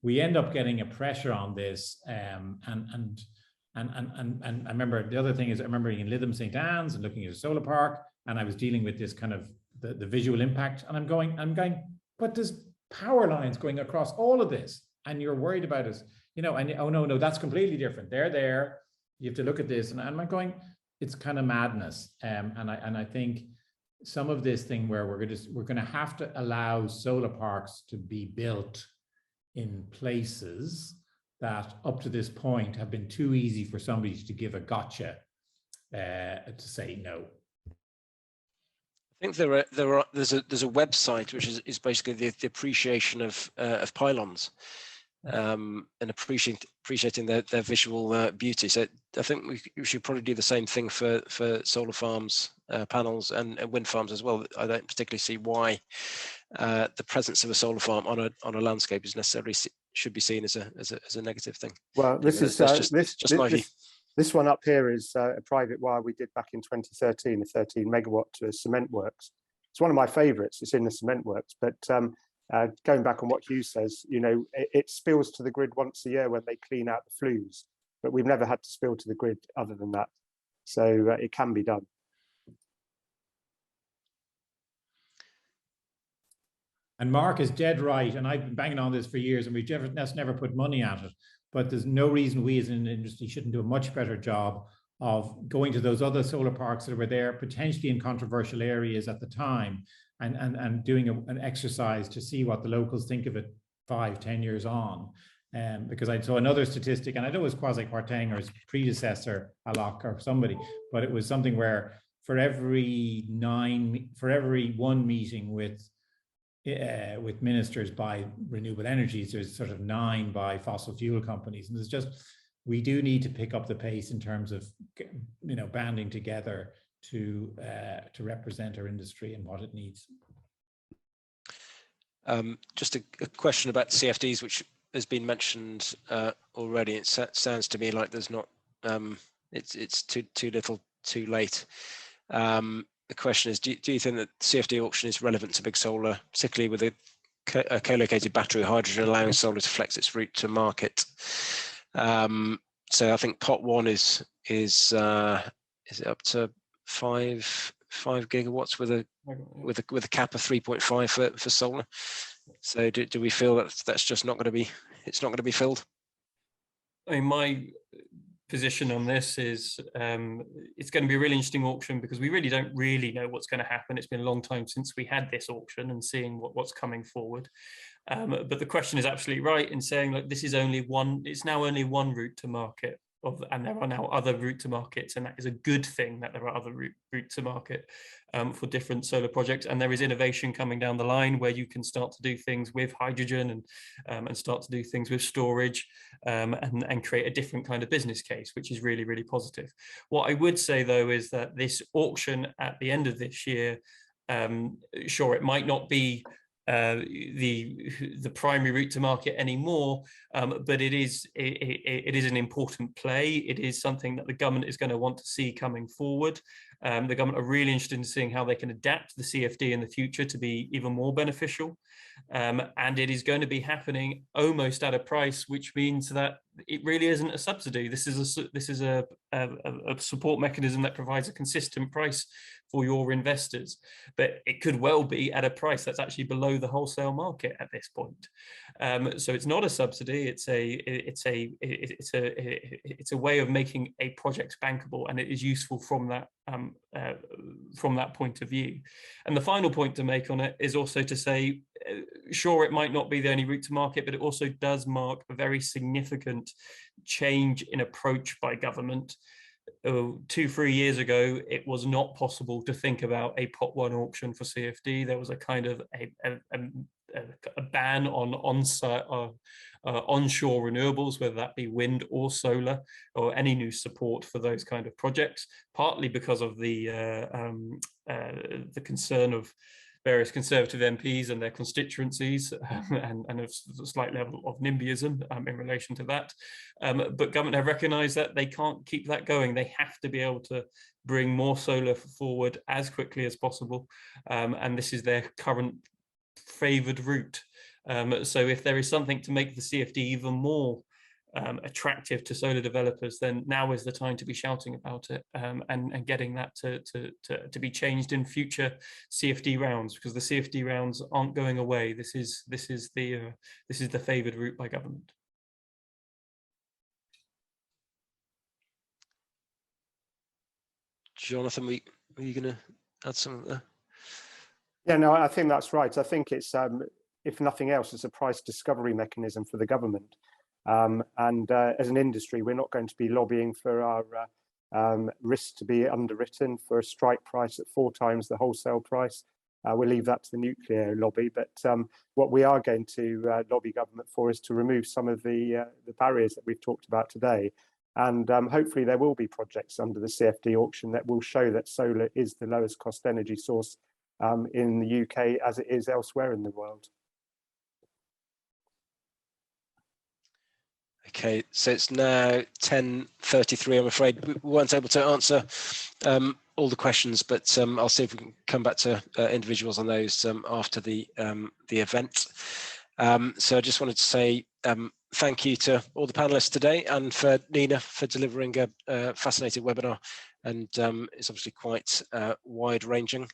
we end up getting a pressure on this. And I remember the other thing is I remember in Lytham St. Anne's and looking at a solar park, and I was dealing with this kind of the visual impact, and I'm going, but there's power lines going across all of this, and you're worried about it, and oh no, that's completely different. They're there. You have to look at this, and I'm going, it's kind of madness. And I think some of this thing where we're going to have to allow solar parks to be built in places that up to this point have been too easy for somebody to give a gotcha to say no. I think there's a website which is basically the appreciation of pylons, and appreciating their visual beauty. So I think we should probably do the same thing for solar farms, panels, and wind farms as well. I don't particularly see why the presence of a solar farm on a landscape is necessarily should be seen as a negative thing. Well, this is just my view. This one up here is a private wire we did back in 2013, a 13 megawatt cement works. It's one of my favourites. It's in the cement works, but going back on what Hugh says, you know, it spills to the grid once a year when they clean out the flues, but we've never had to spill to the grid other than that. So it can be done. And Mark is dead right, and I've been banging on this for years, and we've never put money at it. But there's no reason we as an industry shouldn't do a much better job of going to those other solar parks that were there, potentially in controversial areas at the time, and doing an exercise to see what the locals think of it 5-10 years on. Because I saw another statistic, and I know it was Kwasi Kwarteng or his predecessor, Alok or somebody, but it was something where for every one meeting with ministers by renewable energies, there's sort of 9 by fossil fuel companies, and there's just, we do need to pick up the pace in terms of, you know, banding together to represent our industry and what it needs. Just a question about CFDs, which has been mentioned already. It sounds to me like there's not, it's too little, too late. The question is, do you think that CFD auction is relevant to big solar, particularly with a co-located battery hydrogen allowing solar to flex its route to market? So I think pot 1 is it up to 5 gigawatts with a cap of 3.5 for solar. So do we feel that that's just not going to be, it's not going to be filled? I mean, my position on this is it's going to be a really interesting auction because we really don't know what's going to happen. It's been a long time since we had this auction and seeing what's coming forward. But the question is absolutely right in saying that this is only one, it's now only one route to market, and there are now other route to markets, and that is a good thing that there are other route to market for different solar projects. And there is innovation coming down the line where you can start to do things with hydrogen and start to do things with storage and create a different kind of business case, which is really, really positive. What I would say though is that this auction at the end of this year, sure, it might not be the primary route to market anymore, but it is an important play. It is something that the government is going to want to see coming forward. The government are really interested in seeing how they can adapt the CFD in the future to be even more beneficial, and it is going to be happening almost at a price, which means that it really isn't a subsidy. This is a support mechanism that provides a consistent price for your investors, but it could well be at a price that's actually below the wholesale market at this point. So it's not a subsidy. It's a way of making a project bankable, and it is useful from that point of view. And the final point to make on it is also to say, sure, it might not be the only route to market, but it also does mark a very significant change in approach by government. 2-3 years ago, it was not possible to think about a pot 1 auction for CFD. There was a kind of a ban on onshore renewables, whether that be wind or solar, or any new support for those kind of projects, partly because of the concern of various Conservative MPs and their constituencies, and a slight level of NIMBYism in relation to that. But government have recognised that they can't keep that going. They have to be able to bring more solar forward as quickly as possible, and this is their current favoured route. So if there is something to make the CFD even more attractive to solar developers, then now is the time to be shouting about it, and getting that to be changed in future CFD rounds, because the CFD rounds aren't going away. This is the favoured route by government. Jonathan, were you going to add something there? Yeah, no, I think that's right. I think it's, if nothing else, it's a price discovery mechanism for the government. And as an industry, we're not going to be lobbying for our risks to be underwritten for a strike price at 4 times the wholesale price. We'll leave that to the nuclear lobby. But what we are going to lobby government for is to remove some of the barriers that we've talked about today. And hopefully there will be projects under the CFD auction that will show that solar is the lowest cost energy source in the UK as it is elsewhere in the world. Okay, so it's now 10:33. I'm afraid we weren't able to answer all the questions, but I'll see if we can come back to individuals on those after the event. So I just wanted to say thank you to all the panelists today, and for Nina for delivering a fascinating webinar, and it's obviously quite wide-ranging.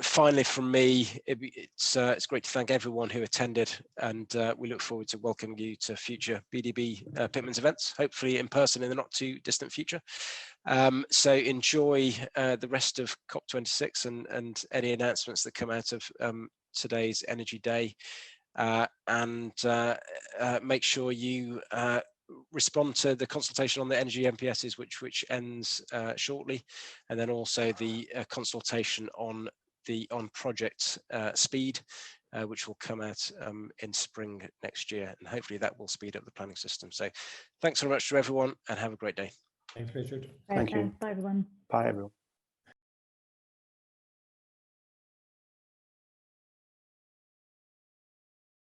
Finally, from me, it's great to thank everyone who attended, and we look forward to welcoming you to future BDB Pitmans events, hopefully in person in the not too distant future. So enjoy the rest of COP26 and any announcements that come out of today's Energy Day, and make sure you respond to the consultation on the energy MPSs, which ends shortly, and then also the consultation on project speed, which will come out in spring next year, and hopefully that will speed up the planning system. So thanks very much to everyone, and have a great day. Thanks, Richard. Thank you. Bye, everyone. Bye, everyone.